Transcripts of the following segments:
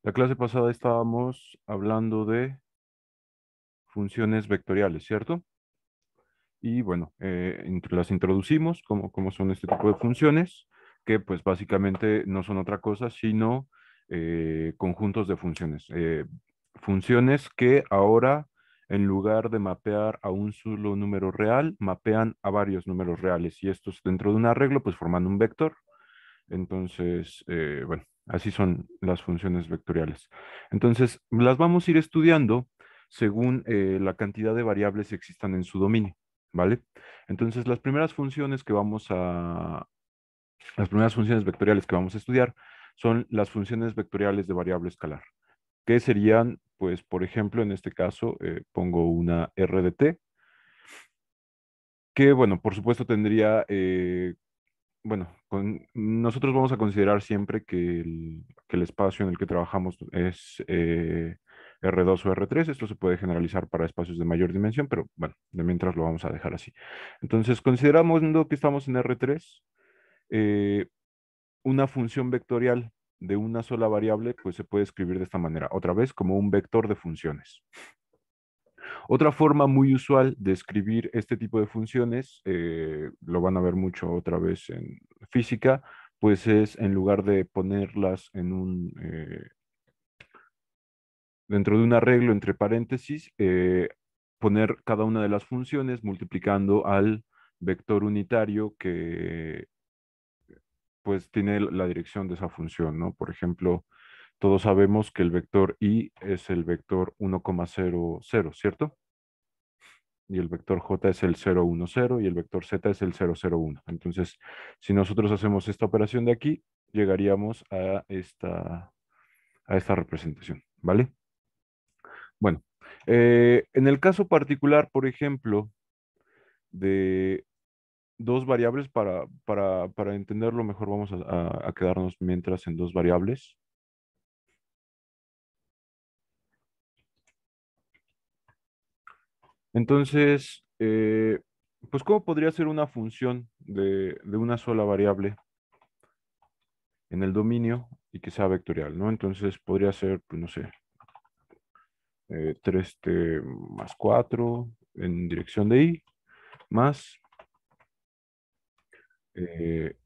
La clase pasada estábamos hablando de funciones vectoriales, ¿cierto? Y bueno, las introducimos, cómo son este tipo de funciones, que pues básicamente no son otra cosa, sino conjuntos de funciones. Funciones que ahora, en lugar de mapear a un solo número real, mapean a varios números reales. Y estos dentro de un arreglo, pues forman un vector. Entonces, bueno, así son las funciones vectoriales. Entonces, las vamos a ir estudiando según la cantidad de variables que existan en su dominio, ¿vale? Entonces, las primeras funciones vectoriales que vamos a estudiar son las funciones vectoriales de variable escalar, que serían, pues, por ejemplo, en este caso, pongo una R de t, que, bueno, por supuesto tendría bueno, nosotros vamos a considerar siempre que el espacio en el que trabajamos es R2 o R3. Esto se puede generalizar para espacios de mayor dimensión, pero bueno, de mientras lo vamos a dejar así. Entonces, consideramos que estamos en R3, eh, una función vectorial de una sola variable, pues se puede escribir de esta manera, otra vez como un vector de funciones. Otra forma muy usual de escribir este tipo de funciones, lo van a ver mucho otra vez en física, pues es en lugar de ponerlas dentro de un arreglo entre paréntesis, poner cada una de las funciones multiplicando al vector unitario que pues tiene la dirección de esa función, ¿no? Por ejemplo, todos sabemos que el vector y es el vector 1,00, ¿cierto? Y el vector j es el 0,10 y el vector z es el 0,01. Entonces, si nosotros hacemos esta operación de aquí, llegaríamos a esta representación, ¿vale? Bueno, en el caso particular, por ejemplo, de dos variables, para entenderlo mejor, vamos a quedarnos mientras en dos variables. Entonces, pues, ¿cómo podría ser una función de una sola variable en el dominio y que sea vectorial, ¿no? Entonces podría ser, pues no sé, 3t más 4 en dirección de y, más eh,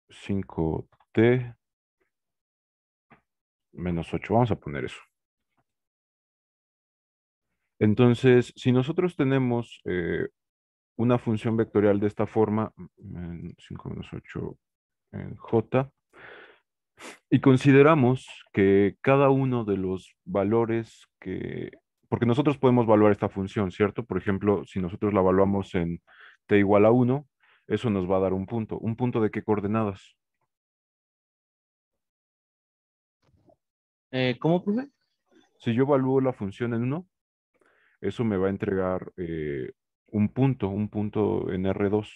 5t menos 8. Vamos a poner eso. Entonces, si nosotros tenemos una función vectorial de esta forma, 5 menos 8 en j, y consideramos que cada uno de los valores porque nosotros podemos evaluar esta función, ¿cierto? Por ejemplo, si nosotros la evaluamos en t igual a 1, eso nos va a dar un punto. ¿Un punto de qué coordenadas? ¿Cómo, profe? Si yo evalúo la función en 1, eso me va a entregar un punto en R2,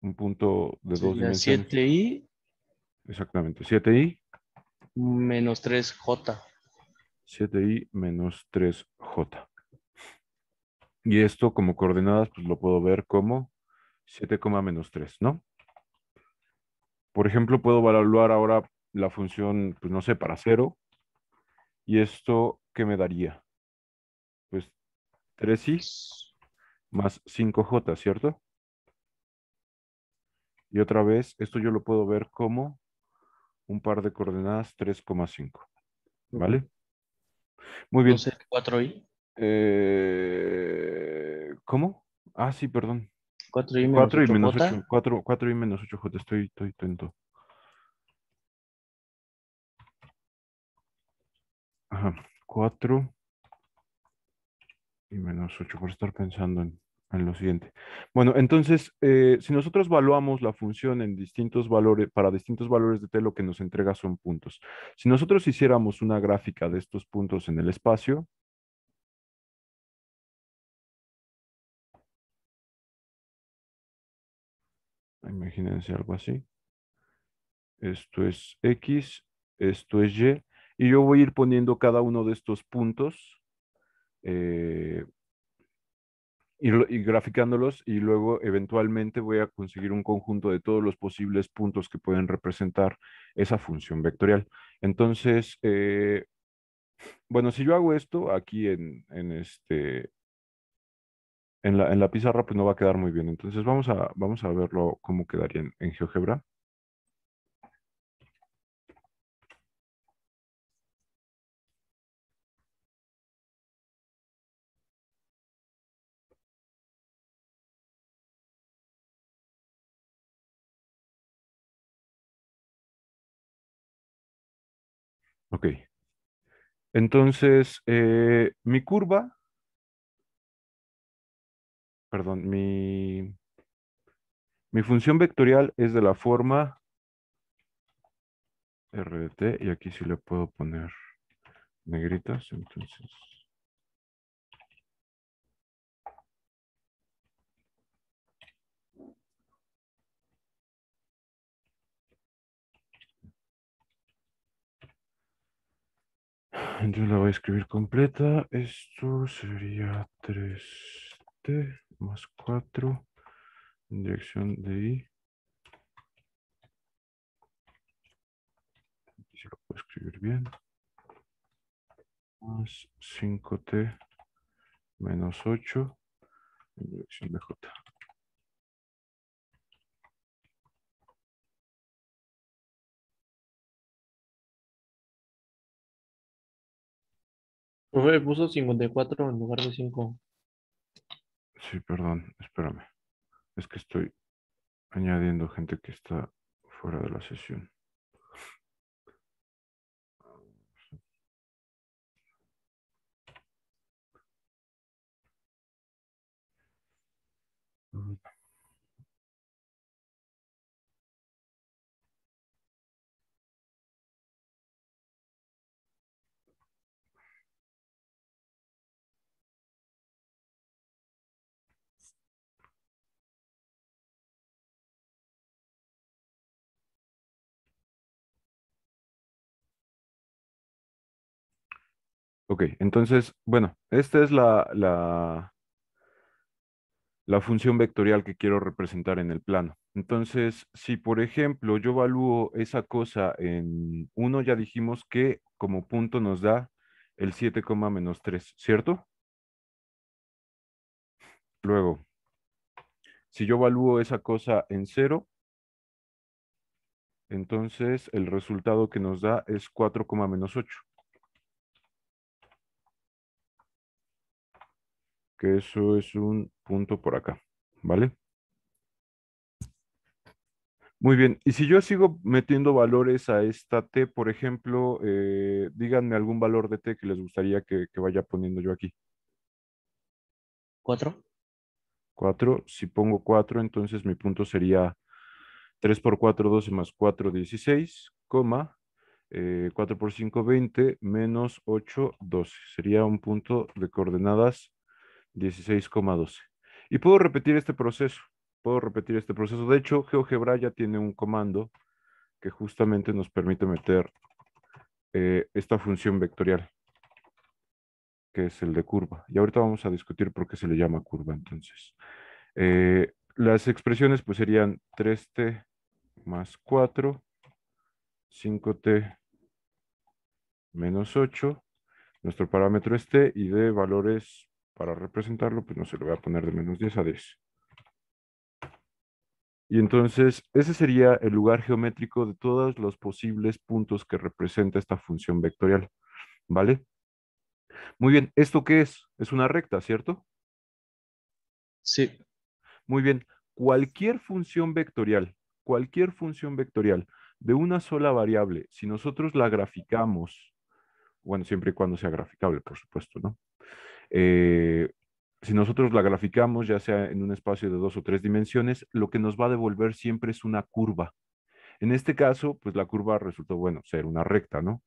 un punto de dos Sería dimensiones. 7i Exactamente, 7i, menos 3j. 7i menos 3j. Y esto como coordenadas, pues lo puedo ver como 7, menos 3, ¿no? Por ejemplo, puedo evaluar ahora la función, pues no sé, para 0. ¿Y esto qué me daría? Pues 3i más 5j, ¿cierto? Y otra vez, esto yo lo puedo ver como un par de coordenadas 3,5, Ujú. ¿vale? Muy No bien. sé, 4i. ¿Cómo? Ah, sí, perdón. 4i menos 4 y menos 8. 8j 4 y menos 8j. Estoy tonto. Ajá. 4 y menos 8 por estar pensando en lo siguiente. Bueno, entonces, si nosotros evaluamos la función en distintos valores, para distintos valores de t, lo que nos entrega son puntos. Si nosotros hiciéramos una gráfica de estos puntos en el espacio, imagínense algo así. Esto es X, esto es y yo voy a ir poniendo cada uno de estos puntos, eh, y graficándolos y luego eventualmente voy a conseguir un conjunto de todos los posibles puntos que pueden representar esa función vectorial. Entonces, bueno, si yo hago esto aquí en la pizarra, pues no va a quedar muy bien. Entonces vamos a verlo cómo quedaría en GeoGebra. Ok. Entonces, mi curva, perdón, mi función vectorial es de la forma R de t, y aquí sí le puedo poner negritas, entonces. Entonces la voy a escribir completa. Esto sería 3t más 4 en dirección de i. Aquí sí lo puedo escribir bien. Más 5t menos 8 en dirección de j. Profe, puso 54 en lugar de 5. Sí, perdón, espérame. Es que estoy añadiendo gente que está fuera de la sesión. Ok, entonces, bueno, esta es la función vectorial que quiero representar en el plano. Entonces, si por ejemplo yo evalúo esa cosa en 1, ya dijimos que como punto nos da el 7, menos 3, ¿cierto? Luego, si yo evalúo esa cosa en 0, entonces el resultado que nos da es 4, menos 8, que eso es un punto por acá, ¿vale? Muy bien, y si yo sigo metiendo valores a esta t, por ejemplo, díganme algún valor de t que les gustaría que vaya poniendo yo aquí. 4. 4, si pongo 4, entonces mi punto sería 3 por 4, 12 más 4, 16, 4 por 5, 20, menos 8, 12. Sería un punto de coordenadas 16,12. Y puedo repetir este proceso. Puedo repetir este proceso. De hecho, GeoGebra ya tiene un comando que justamente nos permite meter esta función vectorial, que es el de curva. Y ahorita vamos a discutir por qué se le llama curva, entonces. Las expresiones pues serían 3t más 4, 5t menos 8. Nuestro parámetro es t, y de valores para representarlo, pues no se lo voy a poner de menos 10 a 10. Y entonces ese sería el lugar geométrico de todos los posibles puntos que representa esta función vectorial, ¿vale? Muy bien, ¿esto qué es? Es una recta, ¿cierto? Sí. Muy bien, cualquier función vectorial de una sola variable, si nosotros la graficamos, bueno, siempre y cuando sea graficable, por supuesto, ¿no? Eh, si nosotros la graficamos, ya sea en un espacio de 2 o 3 dimensiones, lo que nos va a devolver siempre es una curva. En este caso, pues la curva resultó, bueno, ser una recta, ¿no?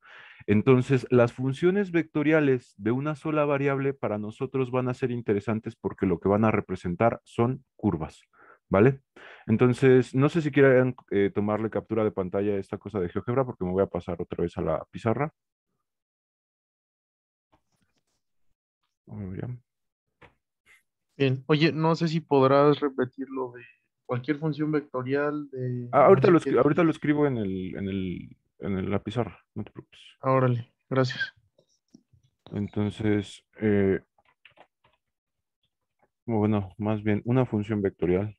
Entonces, las funciones vectoriales de una sola variable para nosotros van a ser interesantes porque lo que van a representar son curvas, ¿vale? Entonces, no sé si quieran tomarle captura de pantalla a esta cosa de GeoGebra porque me voy a pasar otra vez a la pizarra. A ver, ya. Bien. Oye, no sé si podrás repetir lo de cualquier función vectorial de no Ahorita sé qué ahorita lo dijiste. escribo en la pizarra, no te preocupes. Ah, órale, gracias. Entonces, bueno, más bien una función vectorial.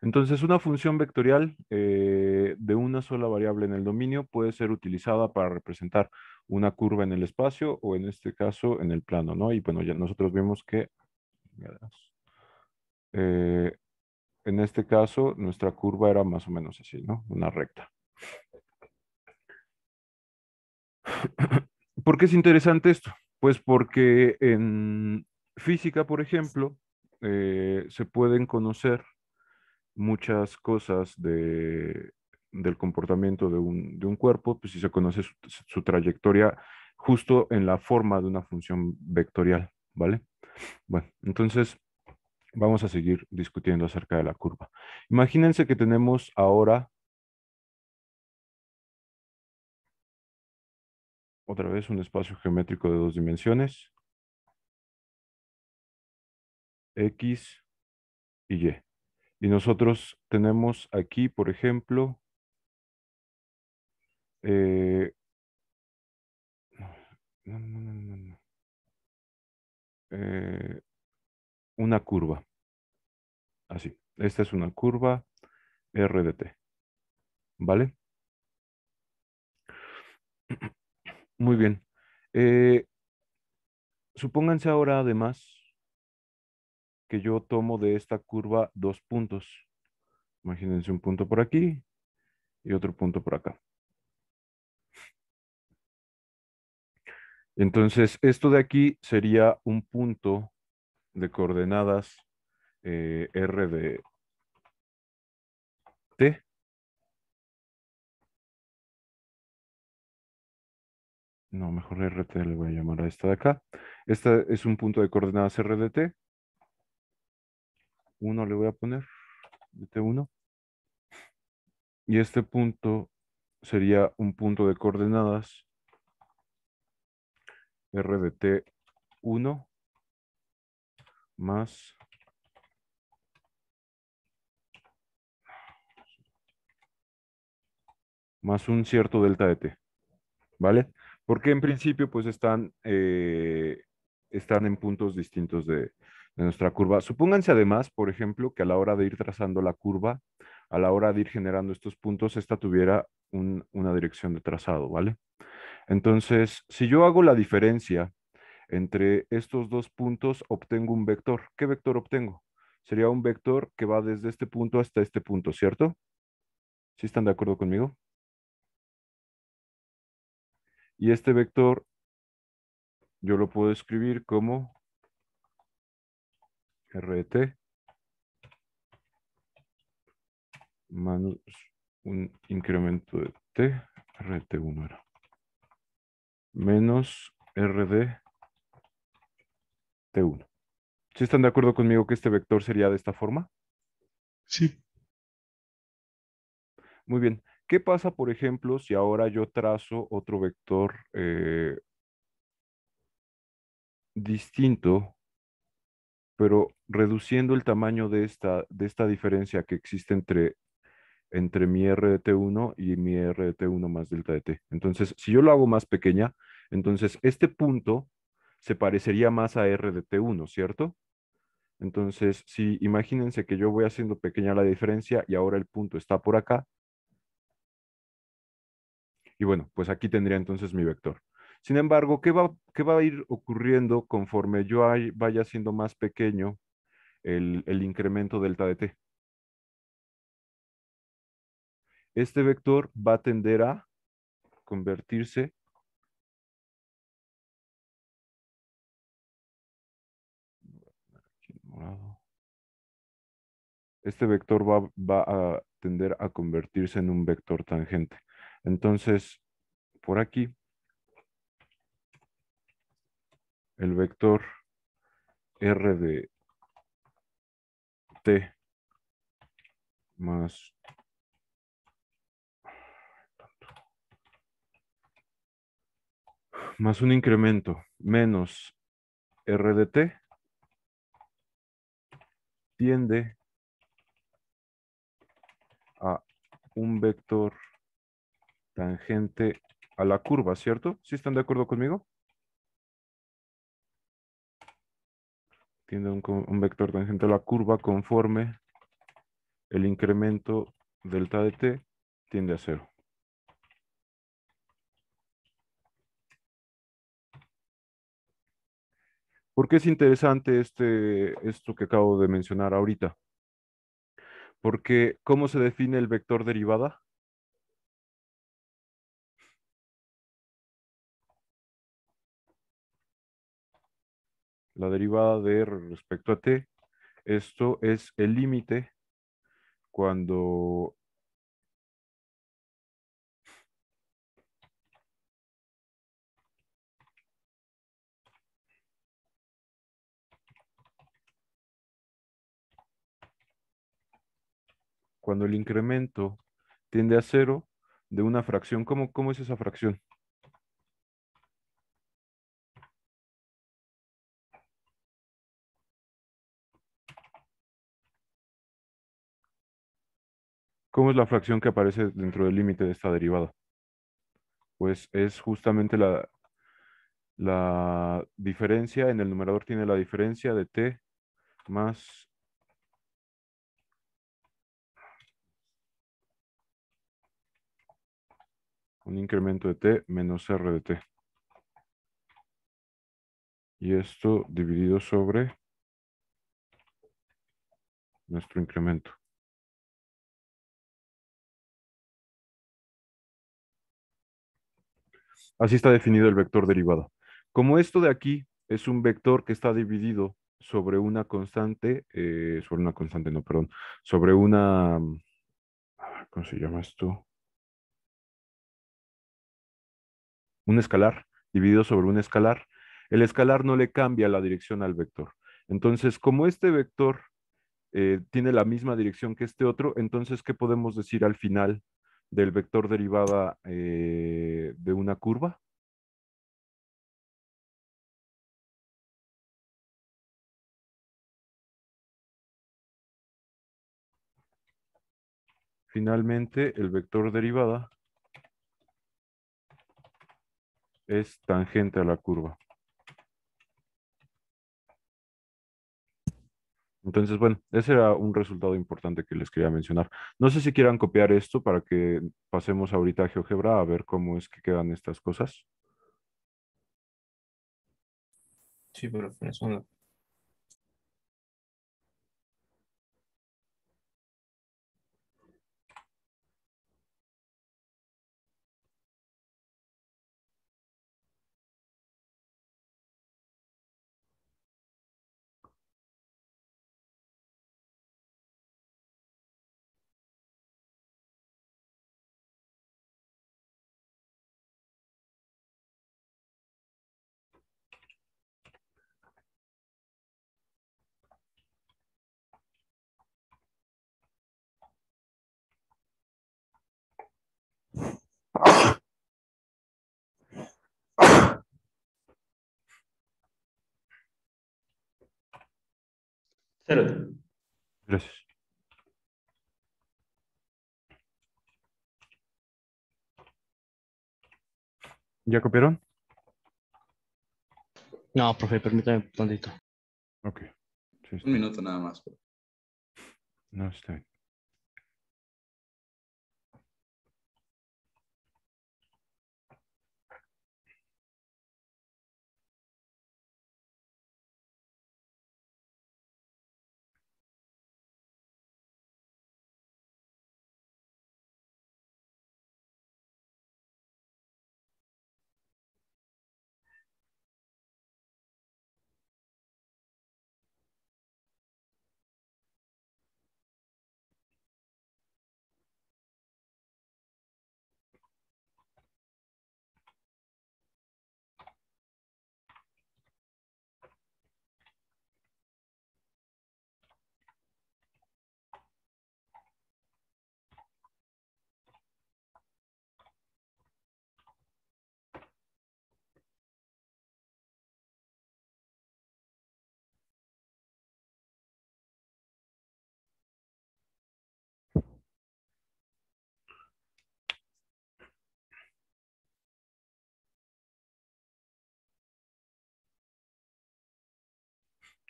Entonces, una función vectorial de una sola variable en el dominio puede ser utilizada para representar una curva en el espacio o en este caso en el plano, ¿no? Y bueno, ya nosotros vimos que eh, en este caso nuestra curva era más o menos así, ¿no? Una recta. ¿Por qué es interesante esto? Pues porque en física, por ejemplo, se pueden conocer muchas cosas del comportamiento de un cuerpo, pues si se conoce su trayectoria justo en la forma de una función vectorial, ¿vale? Bueno, entonces vamos a seguir discutiendo acerca de la curva. Imagínense que tenemos ahora otra vez un espacio geométrico de dos dimensiones, X y Y. Y nosotros tenemos aquí, por ejemplo, eh, no, no, no, no, no, eh, una curva. Así. Esta es una curva R de T. ¿Vale? Muy bien. Eh, Supónganse ahora además que yo tomo de esta curva dos puntos. Imagínense un punto por aquí y otro punto por acá. Entonces, esto de aquí sería un punto de coordenadas R de T. No, mejor RT le voy a llamar a esta de acá. Esta es un punto de coordenadas R de T. Uno le voy a poner de T1. Y este punto sería un punto de coordenadas R de T1 más, más un cierto delta de T. ¿Vale? Porque en principio pues están en puntos distintos de nuestra curva. Supónganse además, por ejemplo, que a la hora de ir trazando la curva, a la hora de ir generando estos puntos, esta tuviera una dirección de trazado, ¿vale? Entonces, si yo hago la diferencia entre estos dos puntos, obtengo un vector. ¿Qué vector obtengo? Sería un vector que va desde este punto hasta este punto, ¿cierto? ¿Sí están de acuerdo conmigo? Y este vector yo lo puedo escribir como RT menos un incremento de T, RT1 era, menos RD T1. ¿Sí están de acuerdo conmigo que este vector sería de esta forma? Sí. Muy bien. ¿Qué pasa, por ejemplo, si ahora yo trazo otro vector distinto, pero reduciendo el tamaño de esta diferencia que existe entre mi R de T1 y mi R de T1 más delta de T? Entonces, si yo lo hago más pequeña, entonces este punto se parecería más a R de T1, ¿cierto? Entonces, si imagínense que yo voy haciendo pequeña la diferencia y ahora el punto está por acá, y bueno, pues aquí tendría entonces mi vector. Sin embargo, qué va a ir ocurriendo conforme yo vaya siendo más pequeño el incremento delta de t. Este vector va a tender a convertirse este vector va a tender a convertirse en un vector tangente. Entonces, por aquí, el vector r de t más un incremento menos r de t tiende a un vector tangente a la curva, ¿cierto? ¿Sí están de acuerdo conmigo? Tiende a un vector tangente a la curva conforme el incremento delta de t tiende a cero. ¿Por qué es interesante esto que acabo de mencionar ahorita? Porque, ¿cómo se define el vector derivada? La derivada de r respecto a t, esto es el límite cuando el incremento tiende a cero de una fracción. ¿Cómo es esa fracción? ¿Cómo es la fracción que aparece dentro del límite de esta derivada? Pues es justamente la diferencia, en el numerador tiene la diferencia de t más un incremento de t menos r de t. Y esto dividido sobre nuestro incremento. Así está definido el vector derivado. Como esto de aquí es un vector que está dividido sobre una constante, no, perdón, sobre una, ¿cómo se llama esto? Un escalar, dividido sobre un escalar. El escalar no le cambia la dirección al vector. Entonces, como este vector tiene la misma dirección que este otro, entonces, ¿qué podemos decir al final del vector derivada de una curva? Finalmente, el vector derivada es tangente a la curva. Entonces, bueno, ese era un resultado importante que les quería mencionar. No sé si quieran copiar esto para que pasemos ahorita a GeoGebra a ver cómo es que quedan estas cosas. Sí, pero es una. Cero. Gracias. ¿Ya copiaron? No, profe, permítame un tantito. Ok. Sí, Un minuto nada más. no está bien.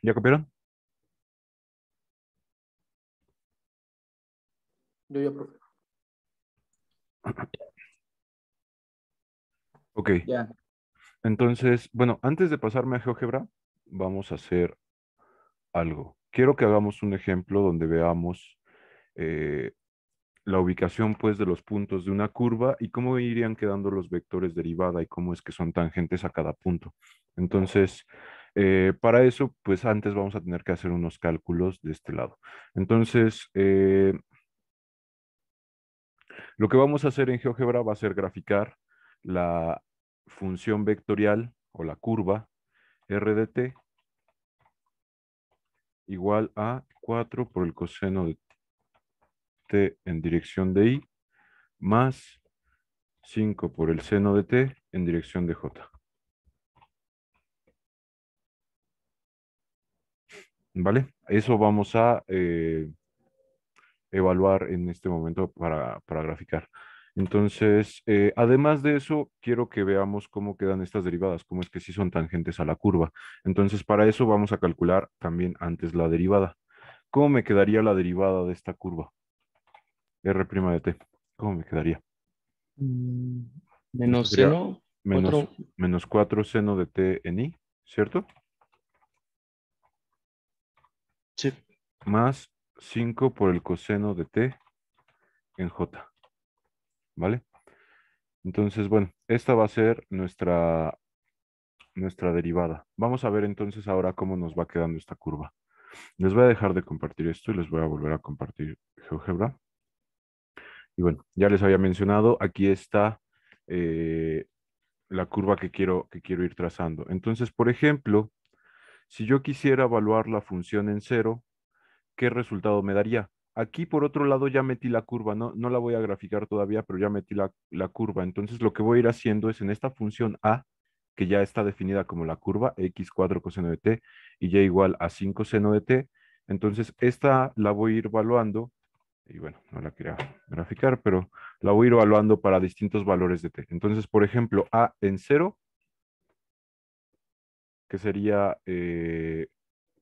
¿Ya copiaron? Yo ya, profe. Ok, Ya. entonces, bueno, antes de pasarme a GeoGebra, vamos a hacer algo. Quiero que hagamos un ejemplo donde veamos eh, la ubicación pues de los puntos de una curva y cómo irían quedando los vectores derivada y cómo es que son tangentes a cada punto. Entonces, para eso, pues antes vamos a tener que hacer unos cálculos de este lado. Entonces, lo que vamos a hacer en GeoGebra va a ser graficar la función vectorial o la curva r de t igual a 4 por el coseno de t en dirección de y más 5 por el seno de t en dirección de j. ¿Vale? Eso vamos a evaluar en este momento para graficar. Entonces, además de eso, quiero que veamos cómo quedan estas derivadas, cómo es que sí son tangentes a la curva. Entonces, para eso vamos a calcular también antes la derivada. ¿Cómo me quedaría la derivada de esta curva? R' de t. ¿Cómo me quedaría? Mm, Esto Menos sería seno, menos, 4. menos 4 seno de t en i, ¿cierto? Sí. Más 5 por el coseno de t en j, ¿vale? Entonces, bueno, esta va a ser nuestra derivada. Vamos a ver entonces ahora cómo nos va quedando esta curva. Les voy a dejar de compartir esto y les voy a volver a compartir GeoGebra. Y bueno, ya les había mencionado, aquí está eh, la curva que quiero ir trazando. Entonces, por ejemplo, si yo quisiera evaluar la función en cero, ¿qué resultado me daría? Aquí, por otro lado, ya metí la curva, no la voy a graficar todavía, pero ya metí la curva. Entonces, lo que voy a ir haciendo es en esta función a, que ya está definida como la curva, x4 coseno de t y y igual a 5 seno de t. Entonces, esta la voy a ir evaluando, y bueno, no la quería graficar, pero la voy a ir evaluando para distintos valores de t. Entonces, por ejemplo, a en cero, que sería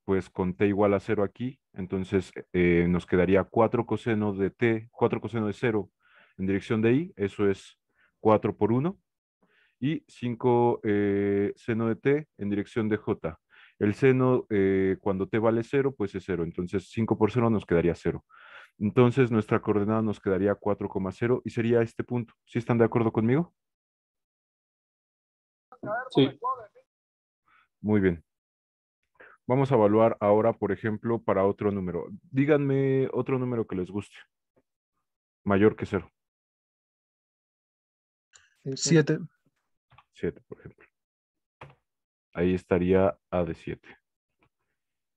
pues con t igual a cero aquí, entonces nos quedaría 4 coseno de t, 4 coseno de cero en dirección de y, eso es 4 por uno y 5 seno de t en dirección de j. El seno, cuando t vale cero pues es cero, entonces 5 por cero nos quedaría cero. Entonces nuestra coordenada nos quedaría 4,0 y sería este punto. ¿Sí están de acuerdo conmigo? Sí. Muy bien. Vamos a evaluar ahora, por ejemplo, para otro número. Díganme otro número que les guste, mayor que cero. 7. 7, por ejemplo. Ahí estaría A de 7.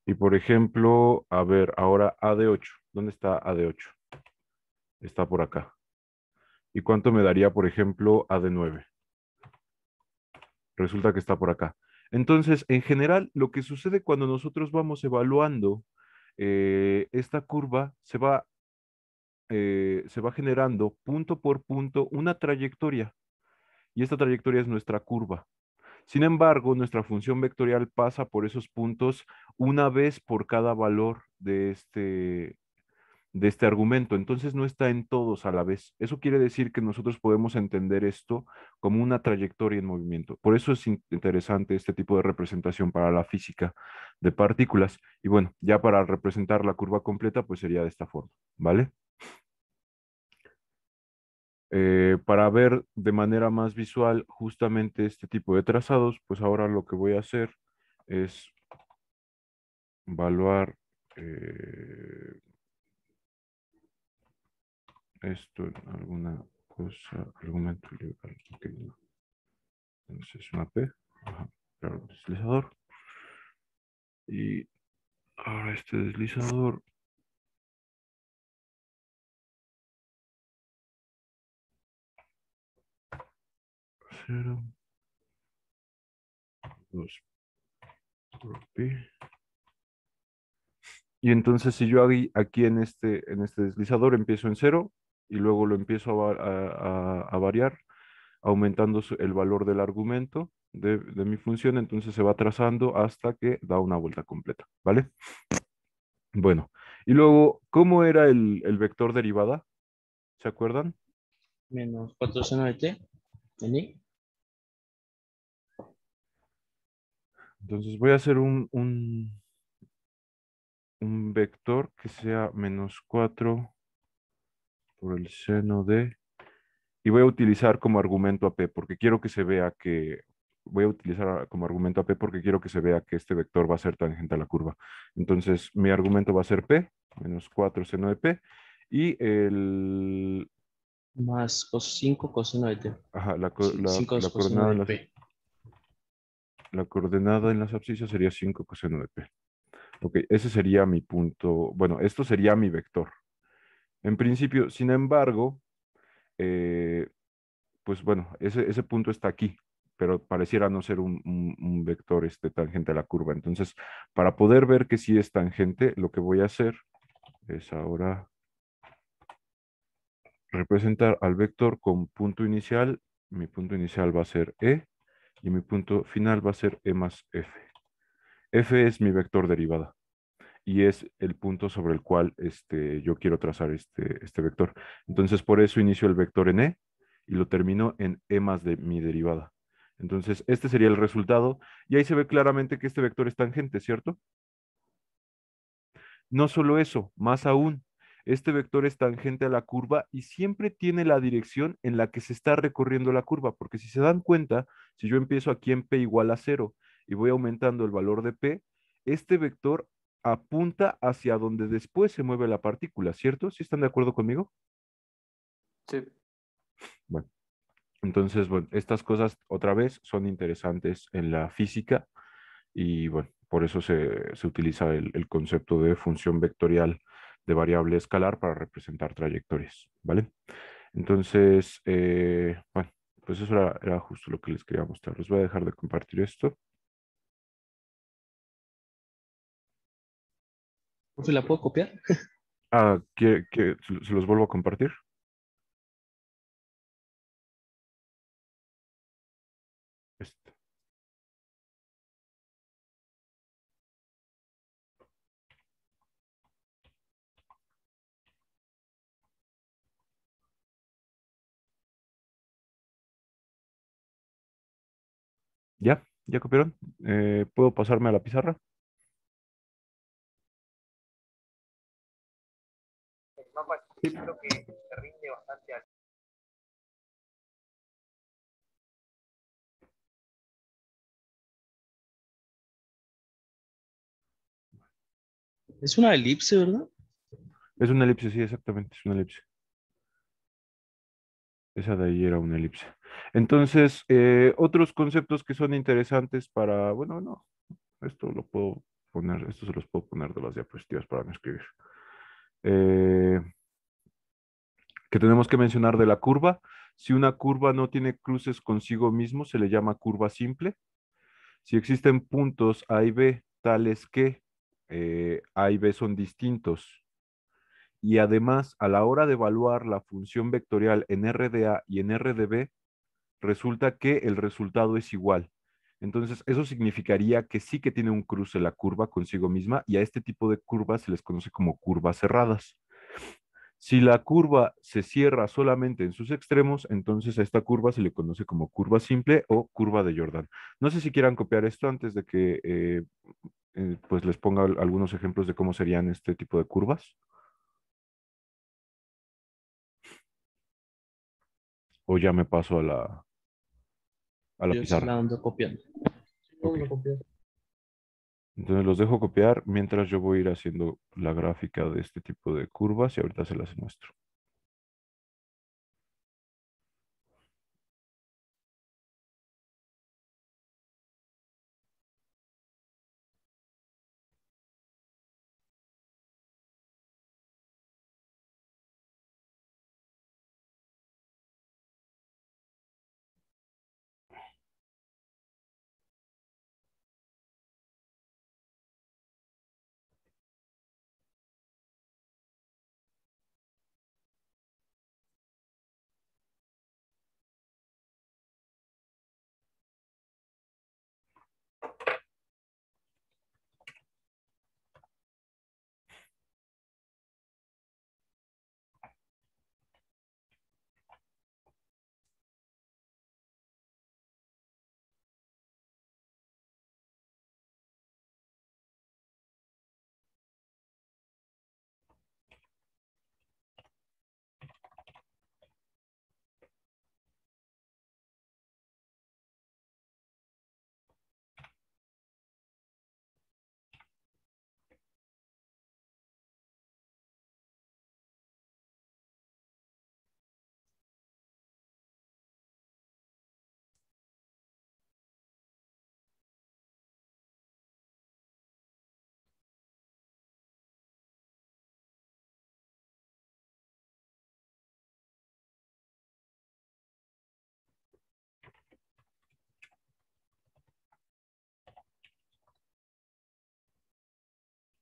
Y por ejemplo, a ver, ahora A de 8. ¿Dónde está A de 8? Está por acá. ¿Y cuánto me daría, por ejemplo, A de 9? Resulta que está por acá. Entonces, en general, lo que sucede cuando nosotros vamos evaluando esta curva, se va generando punto por punto una trayectoria. Y esta trayectoria es nuestra curva. Sin embargo, nuestra función vectorial pasa por esos puntos una vez por cada valor de este argumento. Entonces no está en todos a la vez. Eso quiere decir que nosotros podemos entender esto como una trayectoria en movimiento. Por eso es interesante este tipo de representación para la física de partículas. Y bueno, ya para representar la curva completa, pues sería de esta forma, ¿vale? Para ver de manera más visual justamente este tipo de trazados, pues ahora lo que voy a hacer es evaluar esto en alguna cosa, argumento legal. Ok, no. Entonces una P, ajá, claro, deslizador. Y ahora este deslizador, 0, 2 por P. Y entonces si yo aquí en este deslizador empiezo en cero y luego lo empiezo a variar, aumentando el valor del argumento de mi función, entonces se va trazando hasta que da una vuelta completa, ¿vale? Bueno, y luego, ¿cómo era el vector derivada? ¿Se acuerdan? Menos 4 seno de t en i. Entonces voy a hacer un vector que sea -4 por el seno de... Y voy a utilizar como argumento a p, porque quiero que se vea que... Voy a utilizar como argumento a p porque quiero que se vea que este vector va a ser tangente a la curva. Entonces, mi argumento va a ser p, -4 seno de p, y Más 5 coseno de t. ajá, Sí, 5 coseno de p. la coordenada en las abscisas sería 5 coseno de p. Ok, ese sería mi punto. Bueno, esto sería mi vector. En principio, sin embargo, eh, pues bueno, ese punto está aquí, pero pareciera no ser un vector tangente a la curva. Entonces, para poder ver que sí es tangente, lo que voy a hacer es ahora representar al vector con punto inicial. Mi punto inicial va a ser E y mi punto final va a ser E más F. F es mi vector derivada y es el punto sobre el cual yo quiero trazar este vector. Entonces, por eso inicio el vector en E y lo termino en E más de mi derivada. Entonces, este sería el resultado y ahí se ve claramente que este vector es tangente, ¿cierto? No solo eso, más aún, este vector es tangente a la curva y siempre tiene la dirección en la que se está recorriendo la curva, porque si se dan cuenta, si yo empiezo aquí en p igual a 0 y voy aumentando el valor de p, este vector apunta hacia donde después se mueve la partícula, ¿cierto? ¿Sí están de acuerdo conmigo? Sí. Bueno, entonces, bueno, estas cosas otra vez son interesantes en la física y bueno, por eso se utiliza el concepto de función vectorial de variable escalar para representar trayectorias, ¿vale? Entonces, bueno, pues eso era justo lo que les quería mostrar. Les voy a dejar de compartir esto. ¿Profe, la puedo copiar? Ah, ¿se los vuelvo a compartir? Este. ¿Ya? ¿Ya copiaron? ¿Puedo pasarme a la pizarra? Es una elipse, ¿verdad? Es una elipse, sí, exactamente, es una elipse. Esa de ahí era una elipse. Entonces, otros conceptos que son interesantes para, bueno, no, esto lo puedo poner, esto se los puedo poner de las diapositivas para no escribir. Eh, que tenemos que mencionar de la curva. Si una curva no tiene cruces consigo mismo, se le llama curva simple. Si existen puntos A y B tales que A y B son distintos y además a la hora de evaluar la función vectorial en R de A y en R de B, resulta que el resultado es igual. Entonces, eso significaría que sí que tiene un cruce la curva consigo misma y a este tipo de curvas se les conoce como curvas cerradas. Si la curva se cierra solamente en sus extremos, entonces a esta curva se le conoce como curva simple o curva de Jordan. No sé si quieran copiar esto antes de que pues les ponga algunos ejemplos de cómo serían este tipo de curvas. O ya me paso a la Yo sí pizarra. la ando copiando. Sí, Ok. vamos a copiar. Entonces los dejo copiar mientras yo voy a ir haciendo la gráfica de este tipo de curvas y ahorita se las muestro.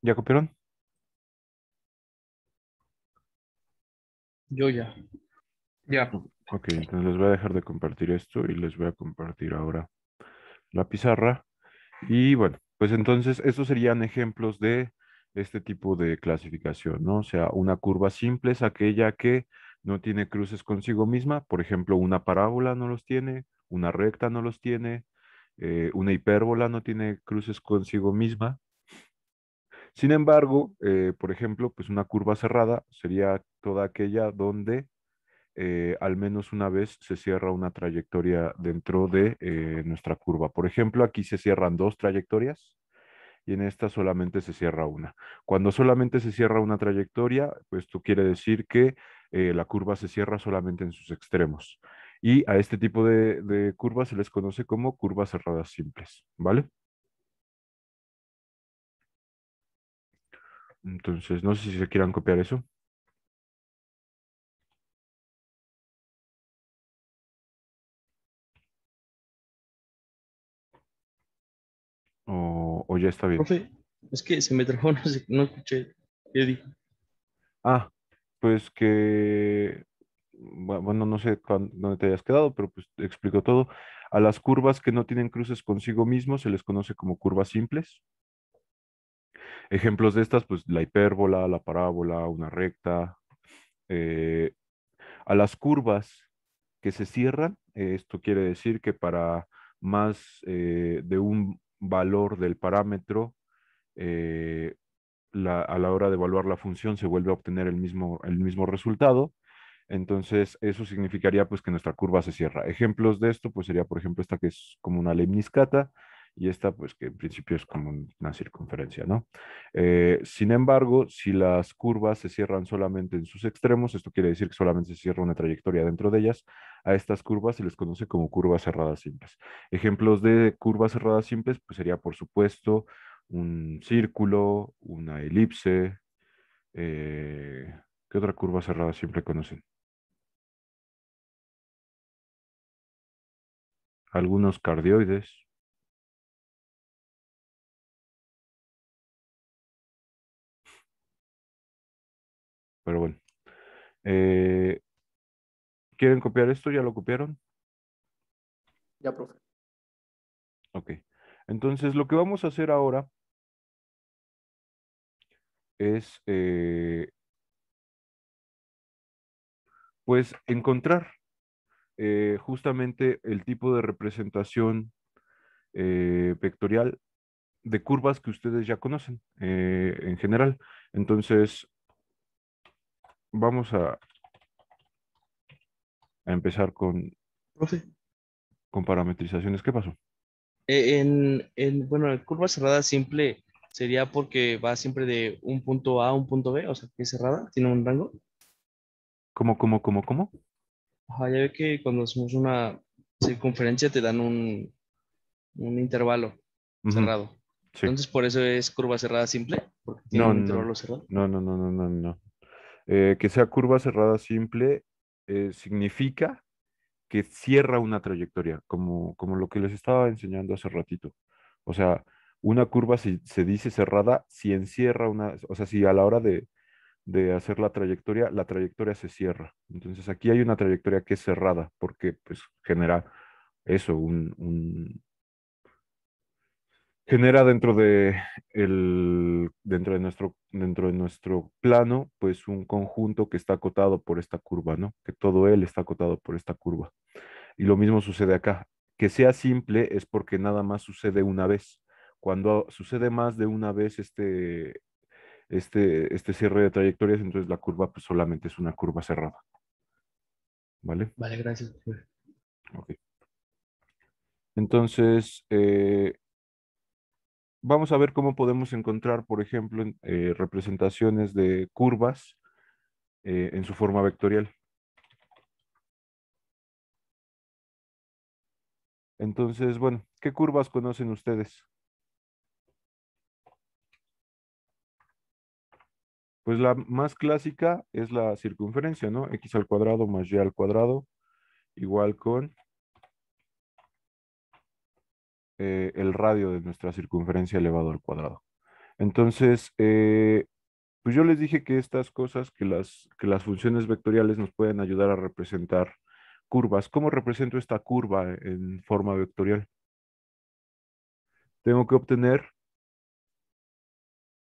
¿Ya copiaron? Yo ya. Ya. Ok, entonces les voy a dejar de compartir esto y les voy a compartir ahora la pizarra. Y bueno, pues entonces estos serían ejemplos de este tipo de clasificación, ¿no? O sea, una curva simple es aquella que no tiene cruces consigo misma. Por ejemplo, una parábola no los tiene, una recta no los tiene, una hipérbola no tiene cruces consigo misma. Sin embargo, por ejemplo, pues una curva cerrada sería toda aquella donde al menos una vez se cierra una trayectoria dentro de nuestra curva. Por ejemplo, aquí se cierran dos trayectorias y en esta solamente se cierra una. Cuando solamente se cierra una trayectoria, pues esto quiere decir que la curva se cierra solamente en sus extremos. Y a este tipo de curvas se les conoce como curvas cerradas simples, ¿vale? Entonces, no sé si se quieran copiar eso o ya está bien. Profe, es que se me trabó, no sé, no escuché. ¿Qué dijo? Ah, pues que, bueno, no sé dónde te hayas quedado, pero pues te explico todo. A las curvas que no tienen cruces consigo mismos se les conoce como curvas simples. Ejemplos de estas, pues la hipérbola, la parábola, una recta. eh, a las curvas que se cierran, esto quiere decir que para más de un valor del parámetro, eh, a la hora de evaluar la función se vuelve a obtener el mismo resultado. Entonces, eso significaría pues que nuestra curva se cierra. Ejemplos de esto, pues sería, por ejemplo, esta que es como una lemniscata y esta, pues que en principio es como una circunferencia, ¿no? Sin embargo, si las curvas se cierran solamente en sus extremos, esto quiere decir que solamente se cierra una trayectoria dentro de ellas, a estas curvas se les conoce como curvas cerradas simples. Ejemplos de curvas cerradas simples, pues sería, por supuesto, un círculo, una elipse. ¿Qué otra curva cerrada simple conocen? Algunos cardioides, pero bueno. Eh, ¿Quieren copiar esto? ¿Ya lo copiaron? Ya, profe. Ok. Entonces, lo que vamos a hacer ahora es, pues, encontrar justamente el tipo de representación vectorial de curvas que ustedes ya conocen en general. Entonces, vamos a empezar Profe, con parametrizaciones. ¿Qué pasó? bueno, en curva cerrada simple sería porque va siempre de un punto A a un punto B, o sea, que es cerrada, tiene un rango. ¿Cómo? Ajá, ya ve que cuando hacemos una circunferencia te dan un intervalo Ujú, cerrado. sí. Entonces, por eso es curva cerrada simple, porque tiene No, un no, intervalo cerrado. no. Que sea curva cerrada simple significa que cierra una trayectoria, como lo que les estaba enseñando hace ratito. O sea, una curva se dice cerrada si encierra una, o sea, si a la hora de hacer la trayectoria se cierra. Entonces aquí hay una trayectoria que es cerrada, porque pues genera eso, genera dentro de nuestro plano, pues un conjunto que está acotado por esta curva, ¿no? Que todo él está acotado por esta curva. Y lo mismo sucede acá. Que sea simple es porque nada más sucede una vez. Cuando sucede más de una vez este cierre de trayectorias, entonces la curva pues solamente es una curva cerrada, ¿vale? Vale, gracias, profe. Ok. Entonces, vamos a ver cómo podemos encontrar, por ejemplo, representaciones de curvas en su forma vectorial. Entonces, bueno, ¿qué curvas conocen ustedes? Pues la más clásica es la circunferencia, ¿no? X al cuadrado más y al cuadrado igual con el radio de nuestra circunferencia elevado al cuadrado. Entonces, pues yo les dije que estas cosas, que las funciones vectoriales nos pueden ayudar a representar curvas. ¿Cómo represento esta curva en forma vectorial? Tengo que obtener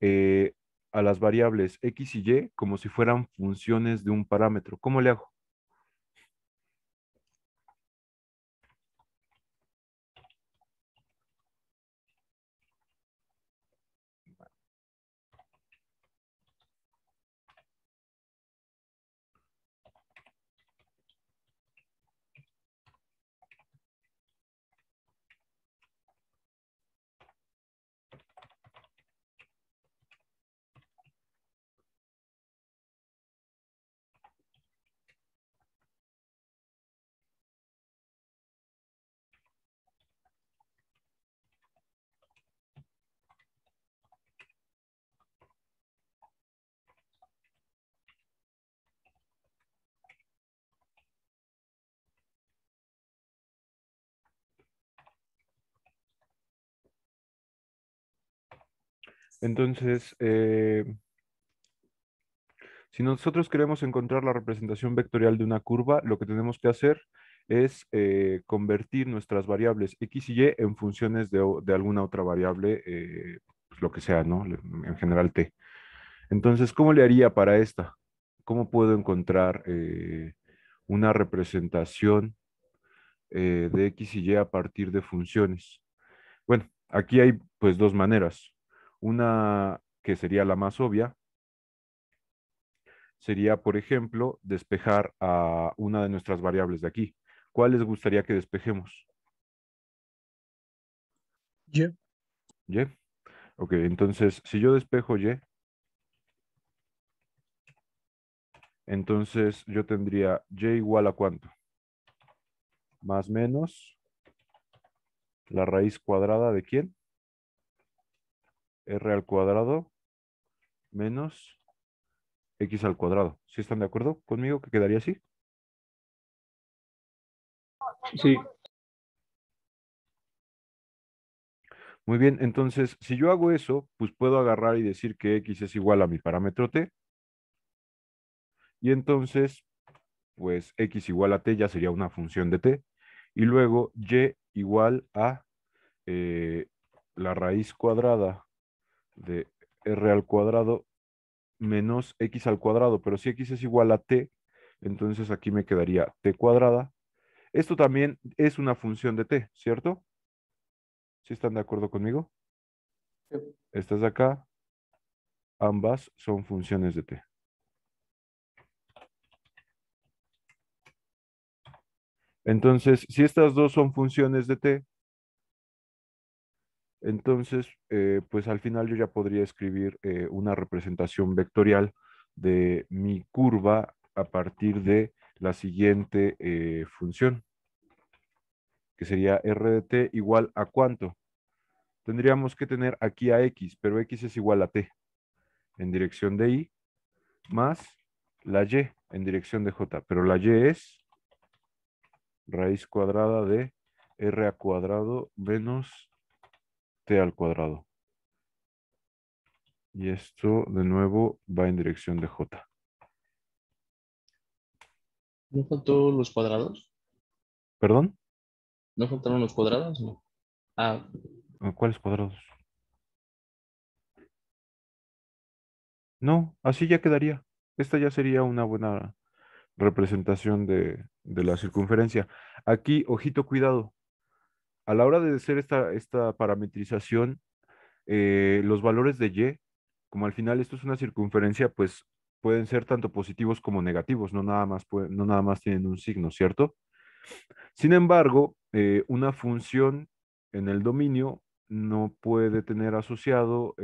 eh, a las variables x y y como si fueran funciones de un parámetro. ¿Cómo le hago? Entonces, si nosotros queremos encontrar la representación vectorial de una curva, lo que tenemos que hacer es convertir nuestras variables x y y en funciones de alguna otra variable, pues lo que sea, ¿no? En general t. Entonces, ¿cómo le haría para esta? ¿Cómo puedo encontrar una representación de x y y a partir de funciones? Bueno, aquí hay pues dos maneras. Una que sería la más obvia, sería, por ejemplo, despejar a una de nuestras variables de aquí. ¿Cuál les gustaría que despejemos? Y. ¿Y? Ok, entonces, si yo despejo y, entonces yo tendría y igual a ¿cuánto? Más menos la raíz cuadrada de ¿quién? R al cuadrado menos x al cuadrado. ¿Sí están de acuerdo conmigo que quedaría así? Sí. Muy bien, entonces, si yo hago eso, pues puedo agarrar y decir que x es igual a mi parámetro t, y entonces, pues x igual a t ya sería una función de t, y luego y igual a eh, la raíz cuadrada de r al cuadrado menos x al cuadrado, pero si x es igual a t, entonces aquí me quedaría t cuadrada. Esto también es una función de t, ¿cierto? ¿Sí están de acuerdo conmigo? Estas de acá, ambas son funciones de t. Entonces, si estas dos son funciones de t, entonces, pues al final yo ya podría escribir una representación vectorial de mi curva a partir de la siguiente función, que sería r de t igual a ¿cuánto? Tendríamos que tener aquí a x, pero x es igual a t en dirección de y, más la y en dirección de j, pero la y es raíz cuadrada de r al cuadrado menos t al cuadrado. Y esto de nuevo va en dirección de j. ¿No faltó los cuadrados? ¿Perdón? ¿No faltaron los cuadrados? No. Ah, ¿Cuáles cuadrados? No, así ya quedaría. Esta ya sería una buena representación de la circunferencia. Aquí, ojito, cuidado. A la hora de hacer esta parametrización, los valores de y, como al final esto es una circunferencia, pues pueden ser tanto positivos como negativos, no nada más tienen un signo, ¿cierto? Sin embargo, una función en el dominio no puede tener asociado,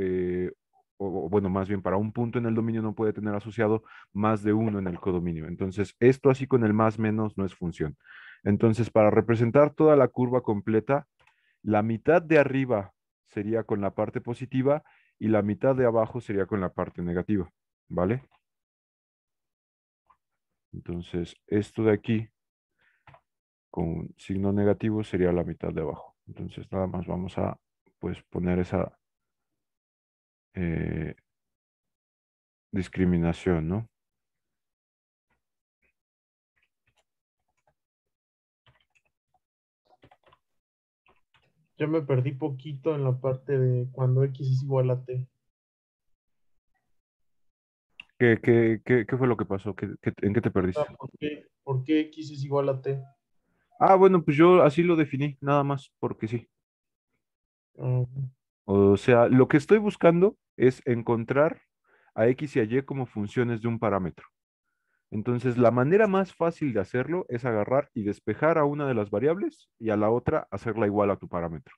o bueno, más bien para un punto en el dominio no puede tener asociado más de uno en el codominio. Entonces, esto así con el más menos no es función. Entonces, para representar toda la curva completa, la mitad de arriba sería con la parte positiva y la mitad de abajo sería con la parte negativa, ¿vale? Entonces, esto de aquí con signo negativo sería la mitad de abajo. Entonces, nada más vamos a pues poner eh, discriminación, ¿no? Ya me perdí poquito en la parte de cuando X es igual a T. ¿Qué fue lo que pasó? ¿En qué te Ah, perdiste? por qué X es igual a T? Ah, bueno, pues yo así lo definí, nada más, porque sí. Ah, O sea, lo que estoy buscando es encontrar a X y a Y como funciones de un parámetro. Entonces, la manera más fácil de hacerlo es agarrar y despejar a una de las variables y a la otra hacerla igual a tu parámetro.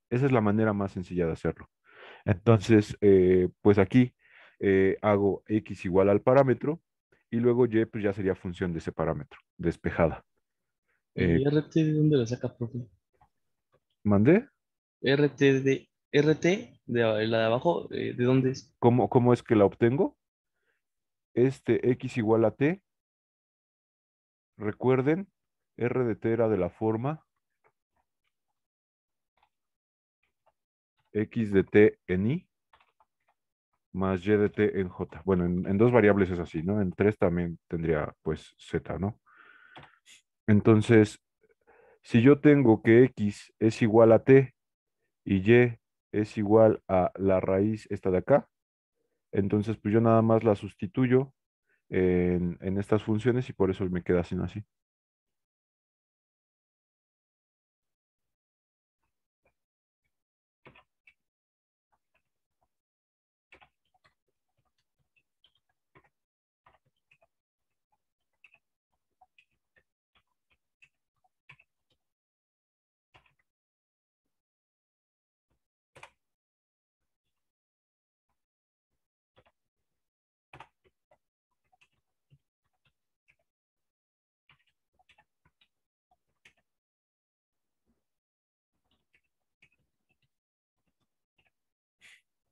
Esa es la manera más sencilla de hacerlo. Entonces, pues aquí hago X igual al parámetro y luego Y pues ya sería función de ese parámetro, despejada. Eh, ¿Y RT de dónde la saca, profe? ¿Mandé? RT de la de abajo, ¿de dónde es? ¿Cómo es que la obtengo? Este X igual a T, recuerden, R de T era de la forma X de T en I más Y de T en J. Bueno, en dos variables es así, ¿no? En tres también tendría pues Z, ¿no? Entonces, si yo tengo que X es igual a T y Y es igual a la raíz esta de acá, entonces pues yo nada más la sustituyo en estas funciones y por eso me queda así.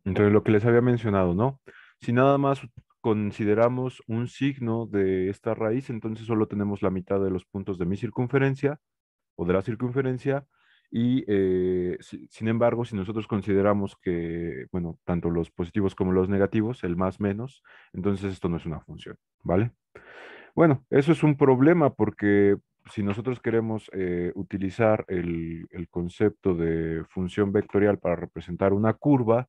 Entonces, lo que les había mencionado, ¿no? Si nada más consideramos un signo de esta raíz, entonces solo tenemos la mitad de los puntos de mi circunferencia o de la circunferencia. Y sin embargo, si nosotros consideramos que, bueno, tanto los positivos como los negativos, el más menos, entonces esto no es una función, ¿vale? Bueno, eso es un problema porque si nosotros queremos utilizar el concepto de función vectorial para representar una curva,